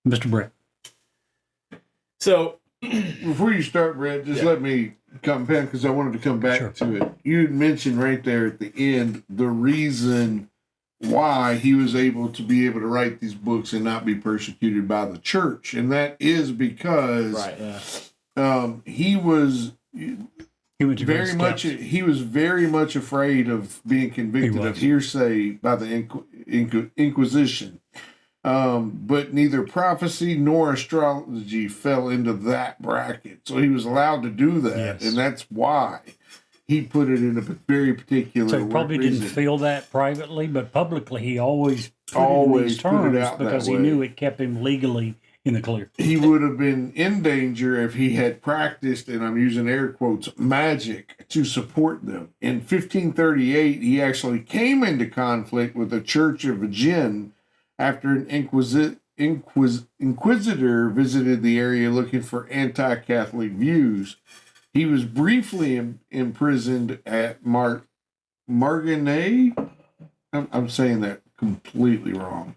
Mr. Brett. So, Before you start, Brett, just let me come back because I wanted to come back Sure. to it. You had mentioned right there at the end the reason why he was able to write these books and not be persecuted by the church, and that is because right, yeah. he was He went to great very much steps. he was very much afraid of being convicted He of was. hearsay by the Inquisition. But neither prophecy nor astrology fell into that bracket. So he was allowed to do that. Yes. And that's why he put it in a very particular So he probably reason. didn't feel that privately, but publicly he always put it in Always these put it terms out that because he way. knew it kept him legally in the clear. He would have been in danger if he had practiced, and I'm using air quotes, magic to support them. In 1538, he actually came into conflict with the Church of Jin after an inquisitor visited the area looking for anti-Catholic views. He was briefly imprisoned at Marganay. I'm saying that completely wrong.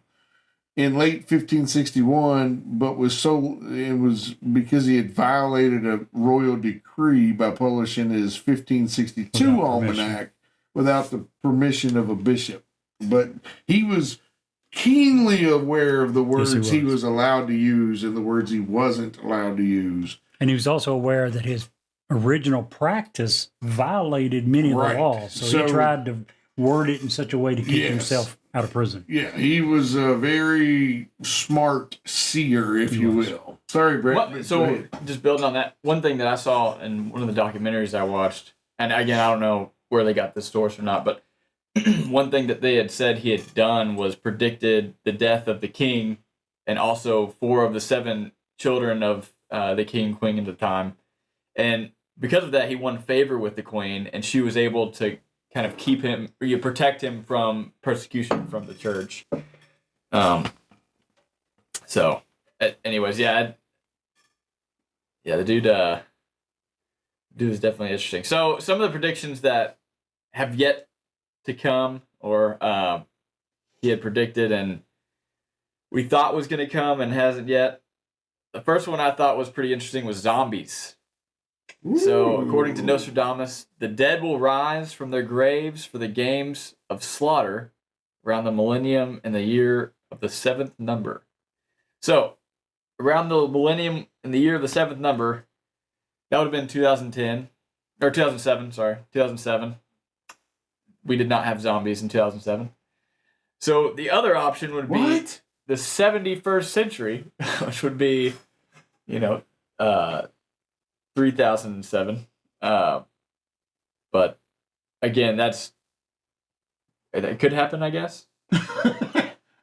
In late 1561, but it was because he had violated a royal decree by publishing his 1562 Without almanac without the permission of a bishop. But he was keenly aware of the words Yes, he he was allowed to use and the words he wasn't allowed to use. And he was also aware that his original practice violated many of Right. the laws. So So- he tried to word it in such a way to keep Yes. himself out of prison. Yeah, he was a very smart seer, if you was. will. Sorry, Brett. What, go so, ahead. just building on that, one thing that I saw in one of the documentaries I watched, and again, I don't know where they got this source or not, but one thing that they had said he had done was predicted the death of the king and also 4 of the 7 children of the king and queen at the time. And because of that, he won favor with the queen, and she was able to kind of keep him, or you protect him from persecution from the church. So, anyways, the dude is definitely interesting. So, some of the predictions that have yet to come, or he had predicted and we thought was going to come and hasn't yet. The first one I thought was pretty interesting was zombies So, according to Nostradamus, the dead will rise from their graves for the games of slaughter around the millennium in the year of the seventh number. So, around the millennium in the year of the seventh number, that would have been 2010, or 2007, sorry, 2007. We did not have zombies in 2007. So, the other option would be the 71st century, which would be, 3007. But again, it could happen, I guess.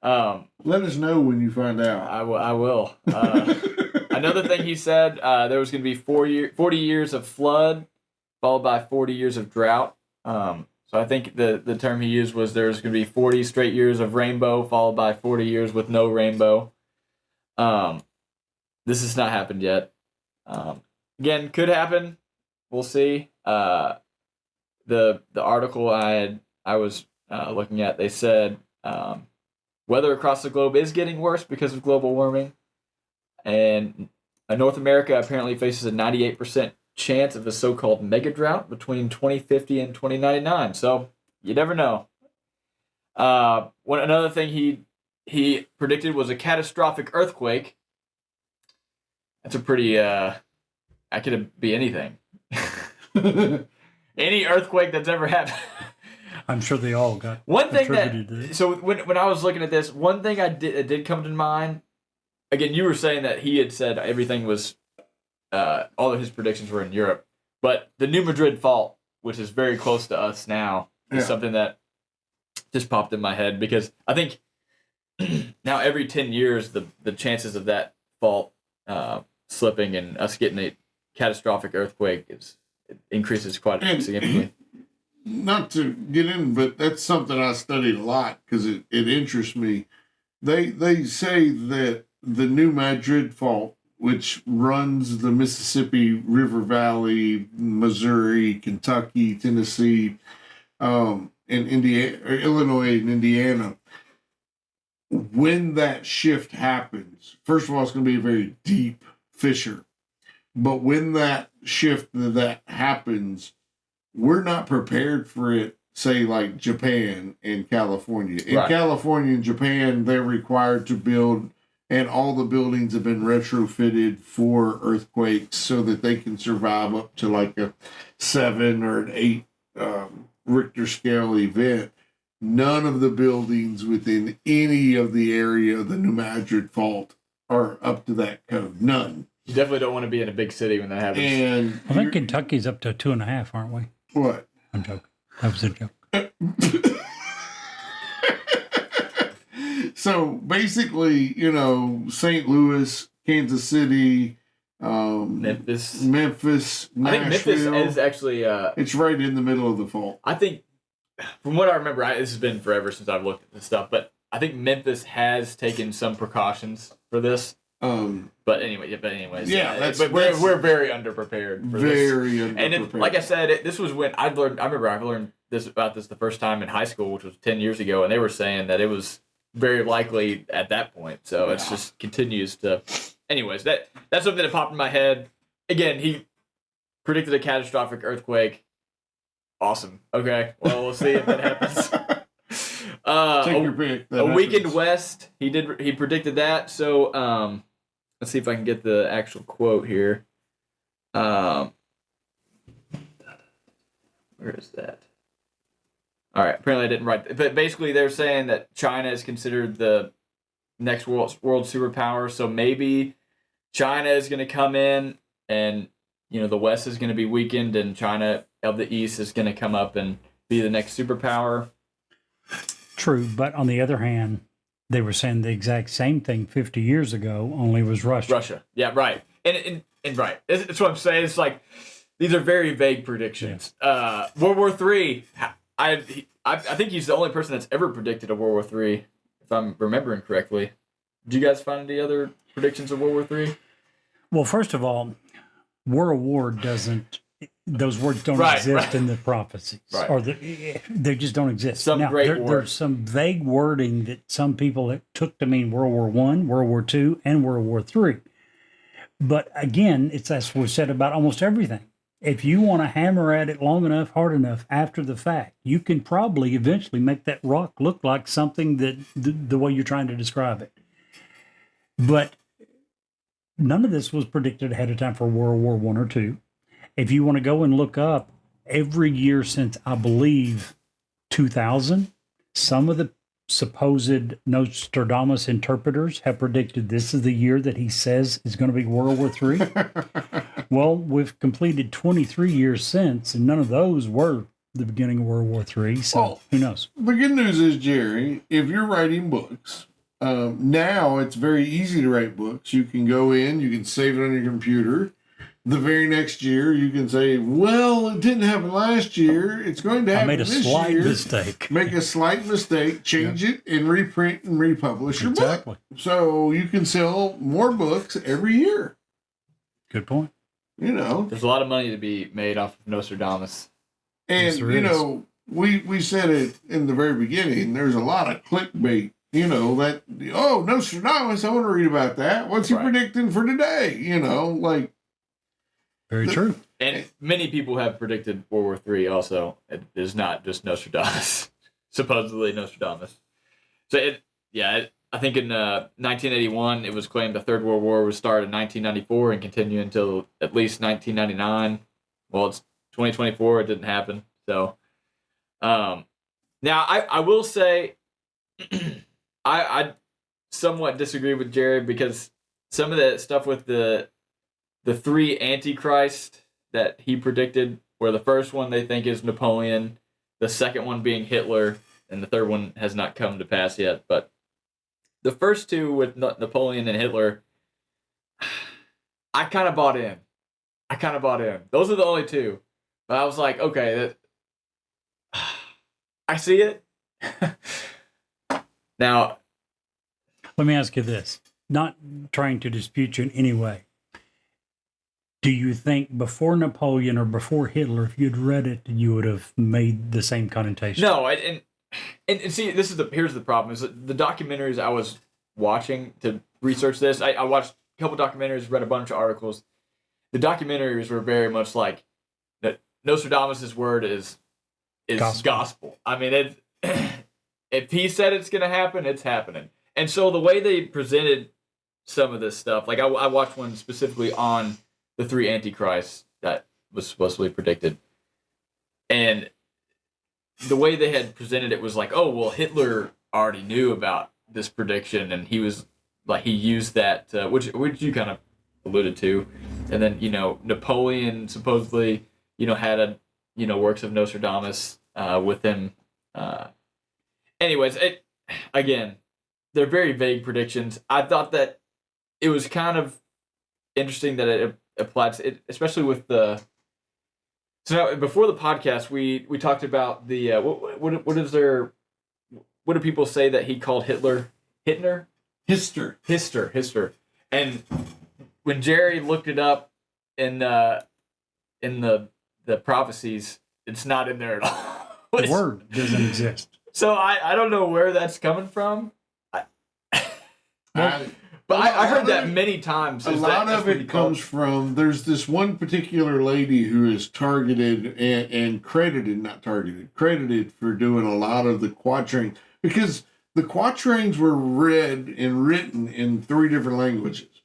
Let us know when you find out. I will. Another thing he said, there was going to be 40 years of flood, followed by 40 years of drought. So I think the term he used was there's going to be 40 straight years of rainbow, followed by 40 years with no rainbow. This has not happened yet. Again, could happen. We'll see. The article I was looking at, they said weather across the globe is getting worse because of global warming, and North America apparently faces a 98% chance of a so-called mega drought between 2050 and 2099. So you never know. Another thing he predicted was a catastrophic earthquake. That's a pretty that could be anything. Any earthquake that's ever happened. I'm sure they all got one thing attributed so when I was looking at this, one thing that did come to mind. Again, you were saying that he had said everything was all of his predictions were in Europe, but the New Madrid fault, which is very close to us now, is something that just popped in my head because I think now every 10 years the chances of that fault slipping and us getting a catastrophic earthquake increases quite significantly. Not to get in, but that's something I studied a lot because it interests me. They say that the New Madrid fault, which runs the Mississippi River Valley, Missouri, Kentucky, Tennessee, and Illinois and Indiana, when that shift happens, first of all, it's going to be a very deep fissure. But when that shift that happens, we're not prepared for it, say, like Japan and California. In California and Japan, they're required to build, and all the buildings have been retrofitted for earthquakes so that they can survive up to like a 7 or an 8 Richter scale event. None of the buildings within any of the area of the New Madrid fault are up to that code. None. You definitely don't want to be in a big city when that happens. And I think Kentucky's up to 2.5, aren't we? What? I'm joking. That was a joke. So basically, St. Louis, Kansas City, Memphis, Nashville. I think Memphis is actually. It's right in the middle of the fault. I think, from what I remember, this has been forever since I've looked at this stuff, but I think Memphis has taken some precautions for this. But anyways, that's we're very underprepared for this. Very underprepared. And like I said, this was when I remember I learned about this the first time in high school, which was 10 years ago, and they were saying that it was very likely at that point. So it's just continues to. Anyways, that's something that popped in my head. Again, he predicted a catastrophic earthquake. Awesome. Okay. Well, we'll see if that happens. Take your pick. A weekend west. He predicted that. So let's see if I can get the actual quote here. Where is that? All right. Apparently, I didn't write it. But basically, they're saying that China is considered the next world superpower. So maybe China is going to come in, and the West is going to be weakened, and China of the East is going to come up and be the next superpower. True, but on the other hand, they were saying the exact same thing 50 years ago, only it was Russia. Yeah, right. And right. That's what I'm saying. It's like, these are very vague predictions. Yeah. World War III, I think he's the only person that's ever predicted a World War III, if I'm remembering correctly. Did you guys find any other predictions of World War III? Well, first of all, World War doesn't, those words don't exist in the prophecies. Right. Or they just don't exist. There's some vague wording that some people took to mean World War I, World War II, and World War III. But again, that's what was said about almost everything. if you want to hammer at it long enough, hard enough after the fact, you can probably eventually make that rock look like something that the way you're trying to describe it. But none of this was predicted ahead of time for World War I or II. If you want to go and look up every year since, I believe, 2000, some of the supposed Nostradamus interpreters have predicted this is the year that he says is going to be World War III. Well, we've completed 23 years since, and none of those were the beginning of World War III. So Well, who knows? The good news is, Jerry, if you're writing books, now it's very easy to write books. You can go in, you can save it on your computer. The very next year, you can say, well, it didn't happen last year. It's going to happen this year. I made a slight mistake. Make a slight mistake, change it, and reprint and republish your book. So you can sell more books every year. Good point. You know. There's a lot of money to be made off of Nostradamus. And, Yes, there you is. know, we said it in the very beginning. There's a lot of clickbait. You know, that, oh, Nostradamus, I want to read about that. What's he Right. predicting for today? You know, like. Very true. And many people have predicted World War III also. It is not just Nostradamus. Supposedly Nostradamus. So, I think in 1981, it was claimed the Third World War would start in 1994 and continue until at least 1999. Well, it's 2024. It didn't happen. So, now I will say, I somewhat disagree with Jared because some of the stuff with the three antichrists that he predicted, where the first one they think is Napoleon, the second one being Hitler, and the third one has not come to pass yet. But the first two with Napoleon and Hitler, I kind of bought in. Those are the only two. But I was like, okay, I see it. Now, Let me ask you this, not trying to dispute you in any way. Do you think before Napoleon or before Hitler, if you'd read it, you would have made the same connotation? no, and see, here's the problem is that the documentaries I was watching to research this. I watched a couple documentaries, read a bunch of articles. The documentaries were very much like that. Nostradamus' word is gospel. I mean, if he said it's going to happen, it's happening. And so the way they presented some of this stuff, like I watched one specifically on the three antichrists that was supposedly predicted. And the way they had presented it was like, oh, well, Hitler already knew about this prediction, and he was like, he used that, which you kind of alluded to. And then, Napoleon supposedly, had works of Nostradamus with him. Anyways, again, they're very vague predictions. I thought that it was kind of interesting that it applied to it, especially with the. So now, before the podcast, we talked about the what do people say that he called Hitler? Hister. And when Jerry looked it up in the prophecies, it's not in there at all. The word doesn't exist. So I don't know where that's coming from. But I heard that many times. A lot of it comes from, there's this one particular lady who is targeted and credited for doing a lot of the quatrains, because the quatrains were read and written in 3 different languages.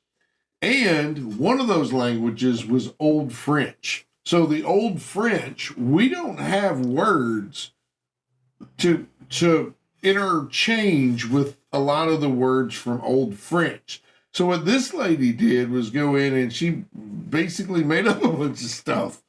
And one of those languages was Old French. So the Old French, we don't have words to interchange with a lot of the words from Old French. So what this lady did was go in and she basically made up a bunch of stuff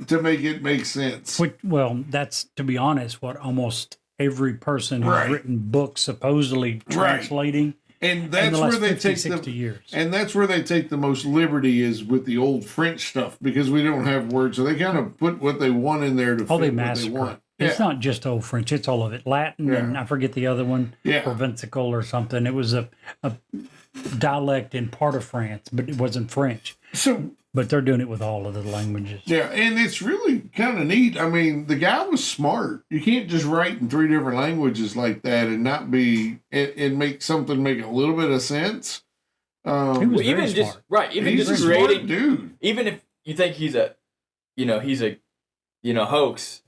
to make it make sense. Well, that's, to be honest, what almost every person who's written books supposedly translating. And that's where they take 60 years. And that's where they take the most liberty is with the Old French stuff, because we don't have words. So they kind of put what they want in there to fit they what massacre. they want. It's not just Old French; it's all of it. Latin, and I forget the other one, Provençal or something. It was a dialect in part of France, but it wasn't French. But they're doing it with all of the languages. Yeah, and it's really kind of neat. I mean, the guy was smart. You can't just write in 3 different languages like that and not be and make something make a little bit of sense. He was very smart. Even he's just a smart creating, dude. even if you think he's a he's a, hoax,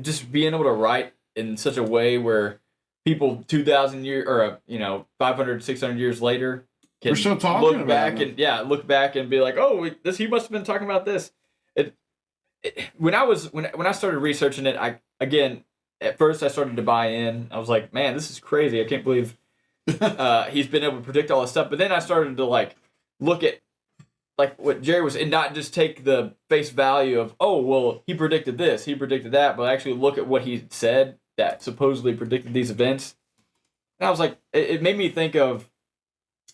just being able to write in such a way where people 2,000 years or 500, 600 years later can We're still talking look about back it. and look back and be like, oh, he must have been talking about this. When I started researching it, at first I started to buy in. I was like, man, this is crazy. I can't believe he's been able to predict all this stuff. But then I started to look at what Jerry was, and not just take the face value of, oh, well, he predicted this, he predicted that, but actually look at what he said that supposedly predicted these events. And I was like, it made me think of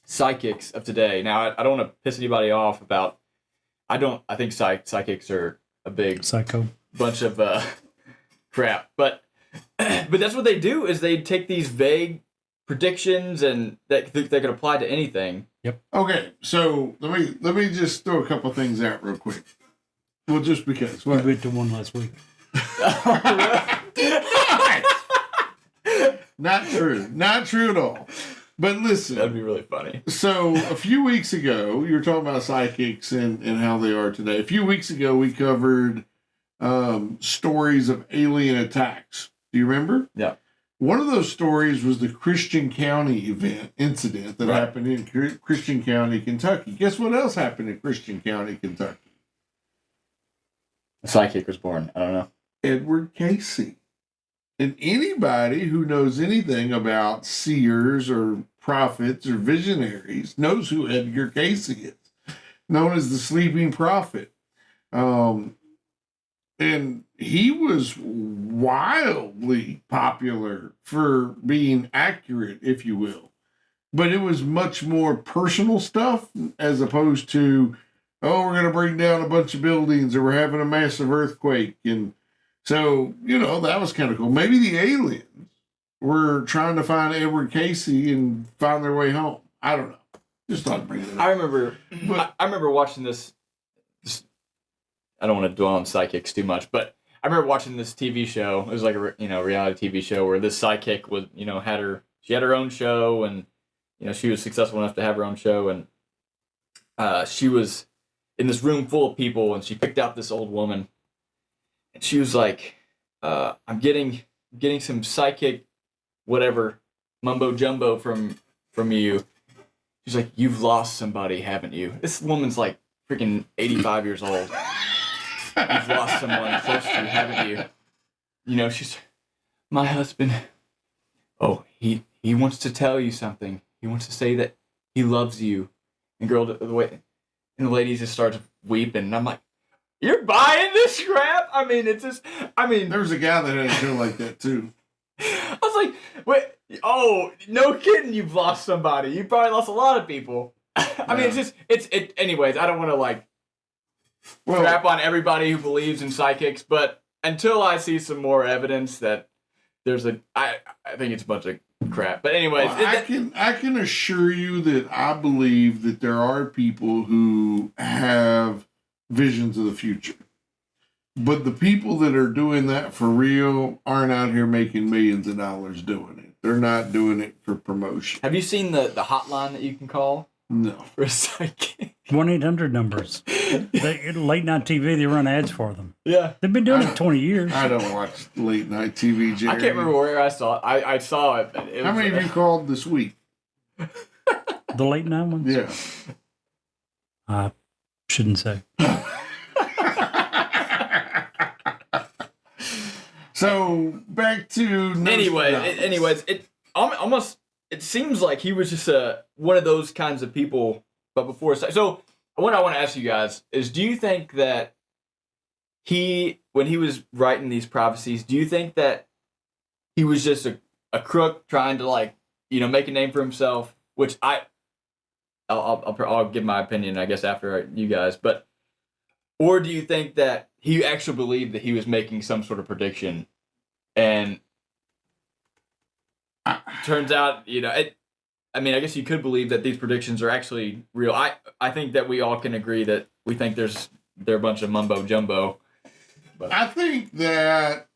psychics of today. Now, I don't want to piss anybody off about, I think psychics are a big Psycho. bunch of crap, but that's what they do, is they take these vague predictions and that they could apply to anything. Okay, so let me just throw a couple things out real quick. Well, just because. We went to one last week. Not true. Not true at all. But listen. That'd be really funny. So a few weeks ago, you were talking about psychics and how they are today. A few weeks ago, we covered stories of alien attacks. Do you remember? Yeah. One of those stories was the Christian County incident that Right. happened in Christian County, Kentucky. Guess what else happened in Christian County, Kentucky? A psychic was born. I don't know. Edward Casey. And anybody who knows anything about seers or prophets or visionaries knows who Edgar Casey is, known as the sleeping prophet. And he was wildly popular for being accurate, if you will. But it was much more personal stuff as opposed to, oh, we're going to bring down a bunch of buildings or we're having a massive earthquake. And so, that was kind of cool. Maybe the aliens were trying to find Edward Casey and find their way home. I don't know. Just thought I'd bring it up. I remember watching this. I don't want to dwell on psychics too much, but I remember watching this TV show. It was like a reality TV show where this psychic was she had her own show, and she was successful enough to have her own show, and she was in this room full of people, and she picked out this old woman, and she was like, "I'm getting some psychic, whatever, mumbo jumbo from you." She's like, "You've lost somebody, haven't you?" This woman's like freaking 85 years old. You've lost someone close to you, haven't you? She's, my husband. Oh, he wants to tell you something. He wants to say that he loves you. And the lady just starts weeping. And I'm like, you're buying this crap? There was a guy that had a show like that too. I was like, wait, oh, no kidding, you've lost somebody. You probably lost a lot of people. Anyways, I don't want to crap on everybody who believes in psychics, but until I see some more evidence that I think it's a bunch of crap. But anyways, I can assure you that I believe that there are people who have visions of the future. But the people that are doing that for real aren't out here making millions of dollars doing it. They're not doing it for promotion. have you seen the hotline that you can call No. for a psychic? 1-800 numbers. Late night TV, they run ads for them. Yeah. They've been doing it 20 years. I don't watch late night TV, Jerry. I can't remember where I saw it. I saw it. But How many of you called this week? The late night ones? Yeah. I shouldn't say. So back to anyways, it seems like he was just one of those kinds of people. But before, so what I want to ask you guys is, do you think that when he was writing these prophecies, do you think that he was just a crook trying to make a name for himself? Which I'll give my opinion, I guess, after you guys. Or do you think that he actually believed that he was making some sort of prediction, and turns out, I guess you could believe that these predictions are actually real. I think that we all can agree that we think they're a bunch of mumbo jumbo. But I think that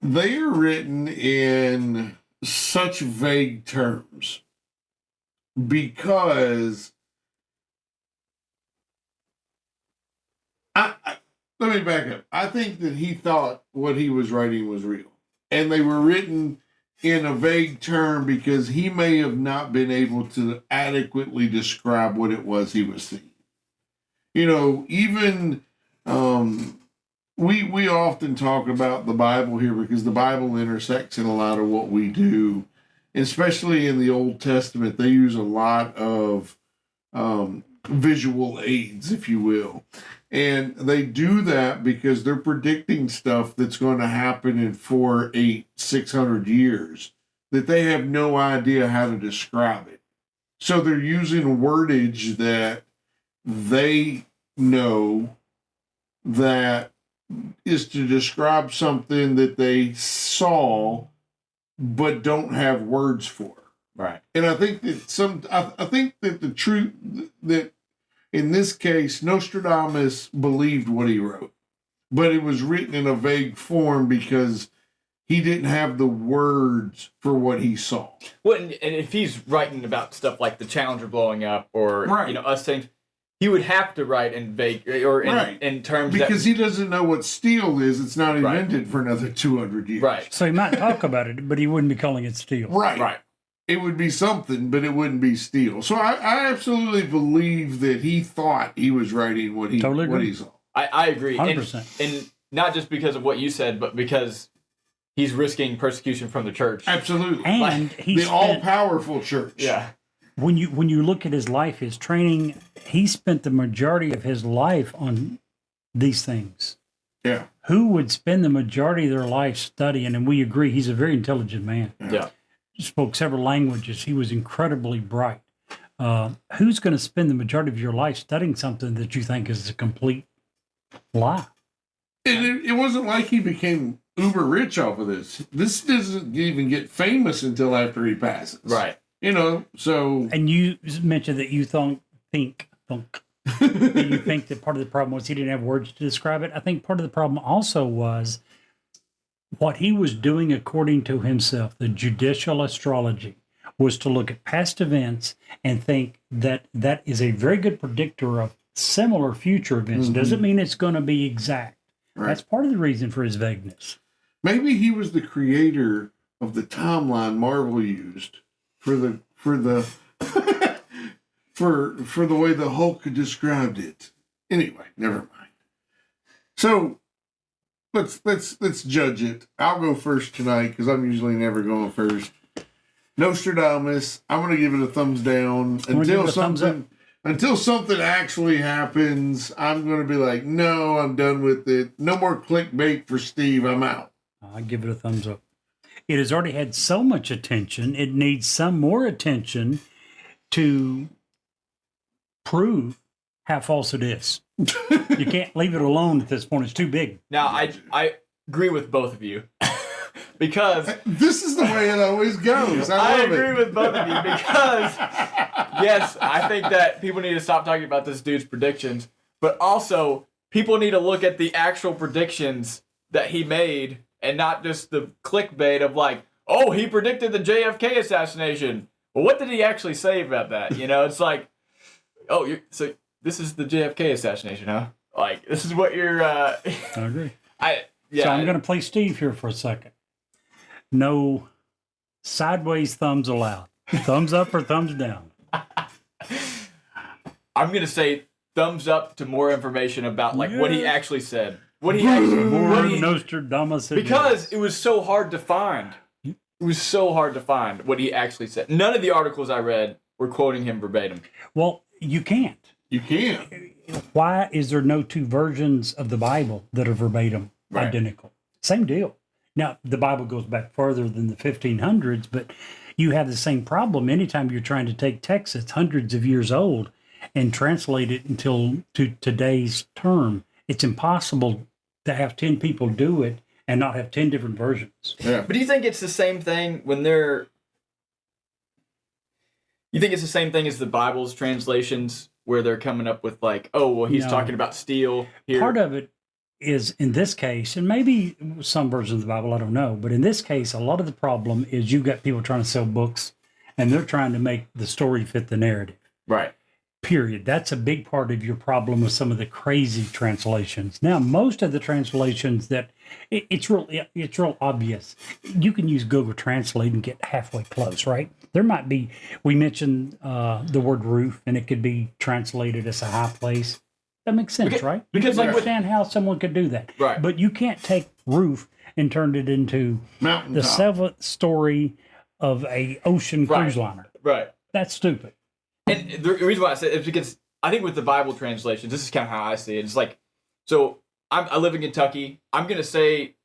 they are written in such vague terms because let me back up. I think that he thought what he was writing was real. And they were written in a vague term because he may have not been able to adequately describe what it was he was seeing. Even we often talk about the Bible here because the Bible intersects in a lot of what we do, especially in the Old Testament. They use a lot of visual aids, if you will. And they do that because they're predicting stuff that's going to happen in 400, 800, 600 years that they have no idea how to describe it. So they're using wordage that they know that is to describe something that they saw but don't have words for. Right. And I think that I think that the truth that in this case, Nostradamus believed what he wrote, but it was written in a vague form because he didn't have the words for what he saw. Well, and if he's writing about stuff like the Challenger blowing up or us saying, he would have to write in vague or in terms because he doesn't know what steel is. It's not invented for another 200 years. Right. So he might talk about it, but he wouldn't be calling it steel. Right. Right. It would be something, but it wouldn't be steel. So I absolutely believe that he thought he was writing what he saw. I agree. 100%. And not just because of what you said, but because he's risking persecution from the church. Absolutely. And the all-powerful church. Yeah. When you look at his life, his training, he spent the majority of his life on these things. Yeah. Who would spend the majority of their life studying? And we agree, he's a very intelligent man. Yeah. Spoke several languages. He was incredibly bright. Who's going to spend the majority of your life studying something that you think is a complete lie? It wasn't like he became uber rich off of this. This doesn't even get famous until after he passes. Right. So. And you mentioned that you think that you think that part of the problem was he didn't have words to describe it. I think part of the problem also was what he was doing according to himself, the judicial astrology, was to look at past events and think that that is a very good predictor of similar future events. Doesn't mean it's going to be exact. Right. That's part of the reason for his vagueness. Maybe he was the creator of the timeline Marvel used for the way the Hulk described it. Anyway, never mind. So let's judge it. I'll go first tonight because I'm usually never going first. Nostradamus, I'm going to give it a thumbs down until something actually happens. I'm going to be like, no, I'm done with it. No more clickbait for Steve. I'm out. I give it a thumbs up. It has already had so much attention. It needs some more attention to prove how false it is. You can't leave it alone at this point. It's too big. Now, I agree with both of you. Because this is the way it always goes. I agree with both of you because, yes, I think that people need to stop talking about this dude's predictions, but also people need to look at the actual predictions that he made and not just the clickbait of like, oh, he predicted the JFK assassination. Well, what did he actually say about that? It's like, oh, so this is the JFK assassination, huh? Like, this is what you're... I agree. So I'm going to play Steve here for a second. No sideways thumbs allowed. Thumbs up or thumbs down? I'm going to say thumbs up to more information about what he actually said. Nostradamus. Because it was so hard to find. It was so hard to find what he actually said. None of the articles I read were quoting him verbatim. Well, you can't. You can't. Why is there no two versions of the Bible that are verbatim identical? Same deal. Now, the Bible goes back further than the 1500s, but you have the same problem anytime you're trying to take text that's hundreds of years old and translate it to today's term. It's impossible to have 10 people do it and not have 10 different versions. Yeah. But do you think it's the same thing when they're... You think it's the same thing as the Bible's translations where they're coming up with like, oh, well, he's talking about steel here? Part of it is in this case, and maybe some versions of the Bible, I don't know, but in this case, a lot of the problem is you've got people trying to sell books and they're trying to make the story fit the narrative. Right. period. That's a big part of your problem with some of the crazy translations. Now, most of the translations that it's real obvious. You can use Google Translate and get halfway close, right? There might be, we mentioned the word roof, and it could be translated as a high place. That makes sense, right? Because you like understand how someone could do that. Right. But you can't take roof and turn it into Mountaintop. the seventh story of a ocean cruise liner. Right. That's stupid. And the reason why I say it is because I think with the Bible translations, this is kind of how I see it. It's like, so I live in Kentucky. I'm going to say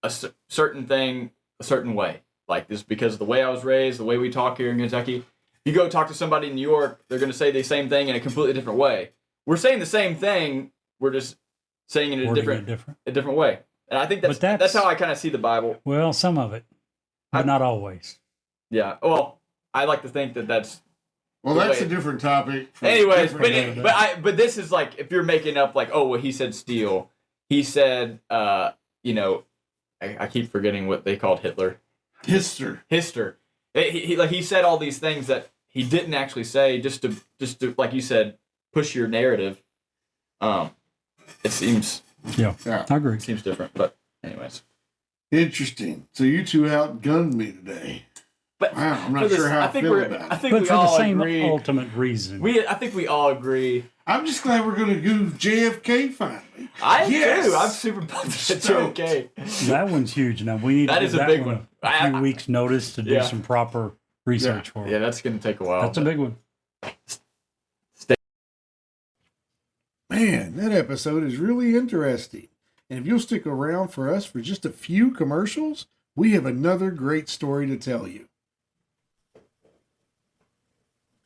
a certain thing a certain way. Like this because of the way I was raised, the way we talk here in Kentucky. You go talk to somebody in New York, they're going to say the same thing in a completely different way. We're saying the same thing. We're just saying it in a different way. And I think that's how I kind of see the Bible. Well, some of it, but not always. Yeah. Well, I like to think that that's. Well, that's a different topic. Anyways, but this is like if you're making up like, oh well, he said steel. He said, I keep forgetting what they called Hitler. Hister. He said all these things that he didn't actually say just to like you said, push your narrative. It seems. Yeah, I agree. It seems different, but anyways. Interesting. So you two outgunned me today. But wow, I'm not sure how I feel about it. I think but we for all the same agree. ultimate reason. I think we all agree. I'm just glad we're going to do JFK finally. I am too. I'm super pumped at JFK. That one's huge. Now we need that to is give a that big one one. a few weeks' notice to do some proper research for it. Yeah, that's going to take a while. That's a big one. Man, that episode is really interesting. And if you'll stick around for us for just a few commercials, we have another great story to tell you.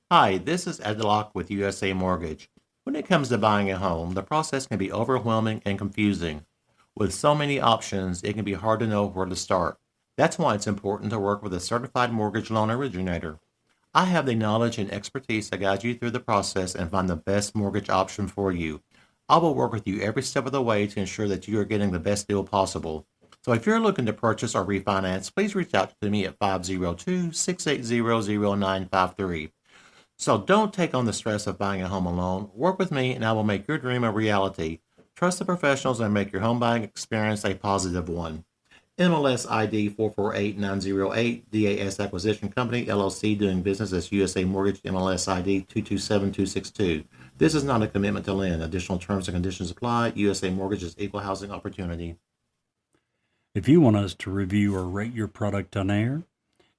Hi, this is Edlock with USA Mortgage. When it comes to buying a home, the process can be overwhelming and confusing. With so many options, it can be hard to know where to start. That's why it's important to work with a certified mortgage loan originator. I have the knowledge and expertise to guide you through the process and find the best mortgage option for you. I will work with you every step of the way to ensure that you are getting the best deal possible. So if you're looking to purchase or refinance, please reach out to me at 502-680-0953. So don't take on the stress of buying a home alone. Work with me and I will make your dream a reality. Trust the professionals and make your home buying experience a positive one. MLS ID 448908, DAS Acquisition Company, LLC, doing business as USA Mortgage, MLS ID 227262. This is not a commitment to lend. Additional terms and conditions apply. USA Mortgage is equal housing opportunity. If you want us to review or rate your product on air,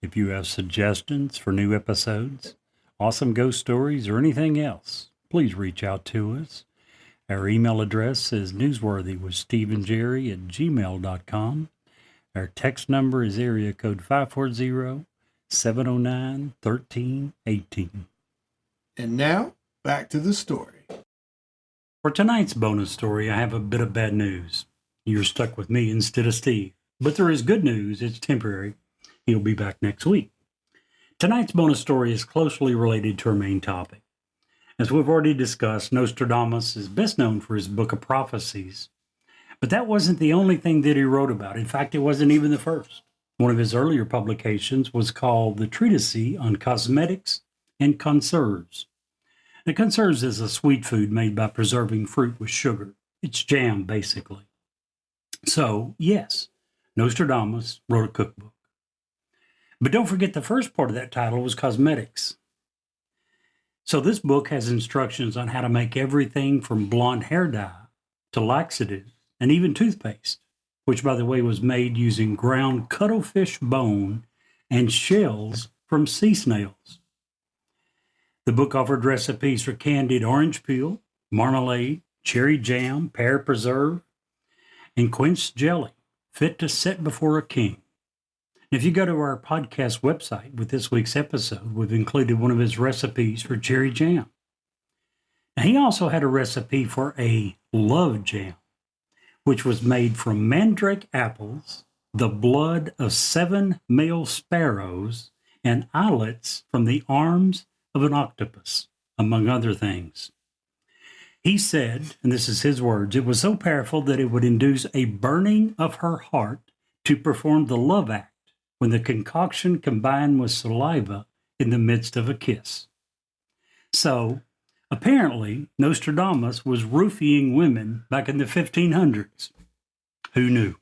if you have suggestions for new episodes, awesome ghost stories, or anything else, please reach out to us. Our email address is newsworthywithsteveandjerry@gmail.com. Our text number is area code 540-709-1318. And now, back to the story. For tonight's bonus story, I have a bit of bad news. You're stuck with me instead of Steve. But there is good news. It's temporary. He'll be back next week. Tonight's bonus story is closely related to our main topic. As we've already discussed, Nostradamus is best known for his book of prophecies. But that wasn't the only thing that he wrote about. In fact, it wasn't even the first. One of his earlier publications was called the Treatise on Cosmetics and Conserves. Now, conserves is a sweet food made by preserving fruit with sugar. It's jam, basically. So, yes, Nostradamus wrote a cookbook. But don't forget the first part of that title was cosmetics. So this book has instructions on how to make everything from blonde hair dye to laxatives and even toothpaste, which, by the way, was made using ground cuttlefish bone and shells from sea snails. The book offered recipes for candied orange peel, marmalade, cherry jam, pear preserve, and quince jelly, fit to set before a king. If you go to our podcast website with this week's episode, we've included one of his recipes for cherry jam. Now, he also had a recipe for a love jam, which was made from mandrake apples, the blood of 7 male sparrows, and eyelets from the arms of an octopus, among other things. He said, and this is his words, it was so powerful that it would induce a burning of her heart to perform the love act when the concoction combined with saliva in the midst of a kiss. So, Apparently, Nostradamus was roofying women back in the 1500s. Who knew?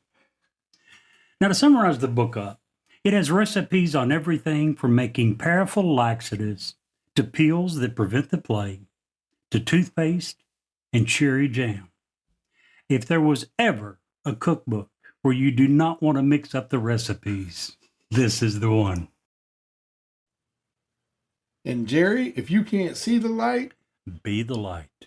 Now, to summarize the book up, it has recipes on everything from making powerful laxatives to pills that prevent the plague to toothpaste and cherry jam. If there was ever a cookbook where you do not want to mix up the recipes, this is the one. And Jerry, if you can't see the light, Be the light.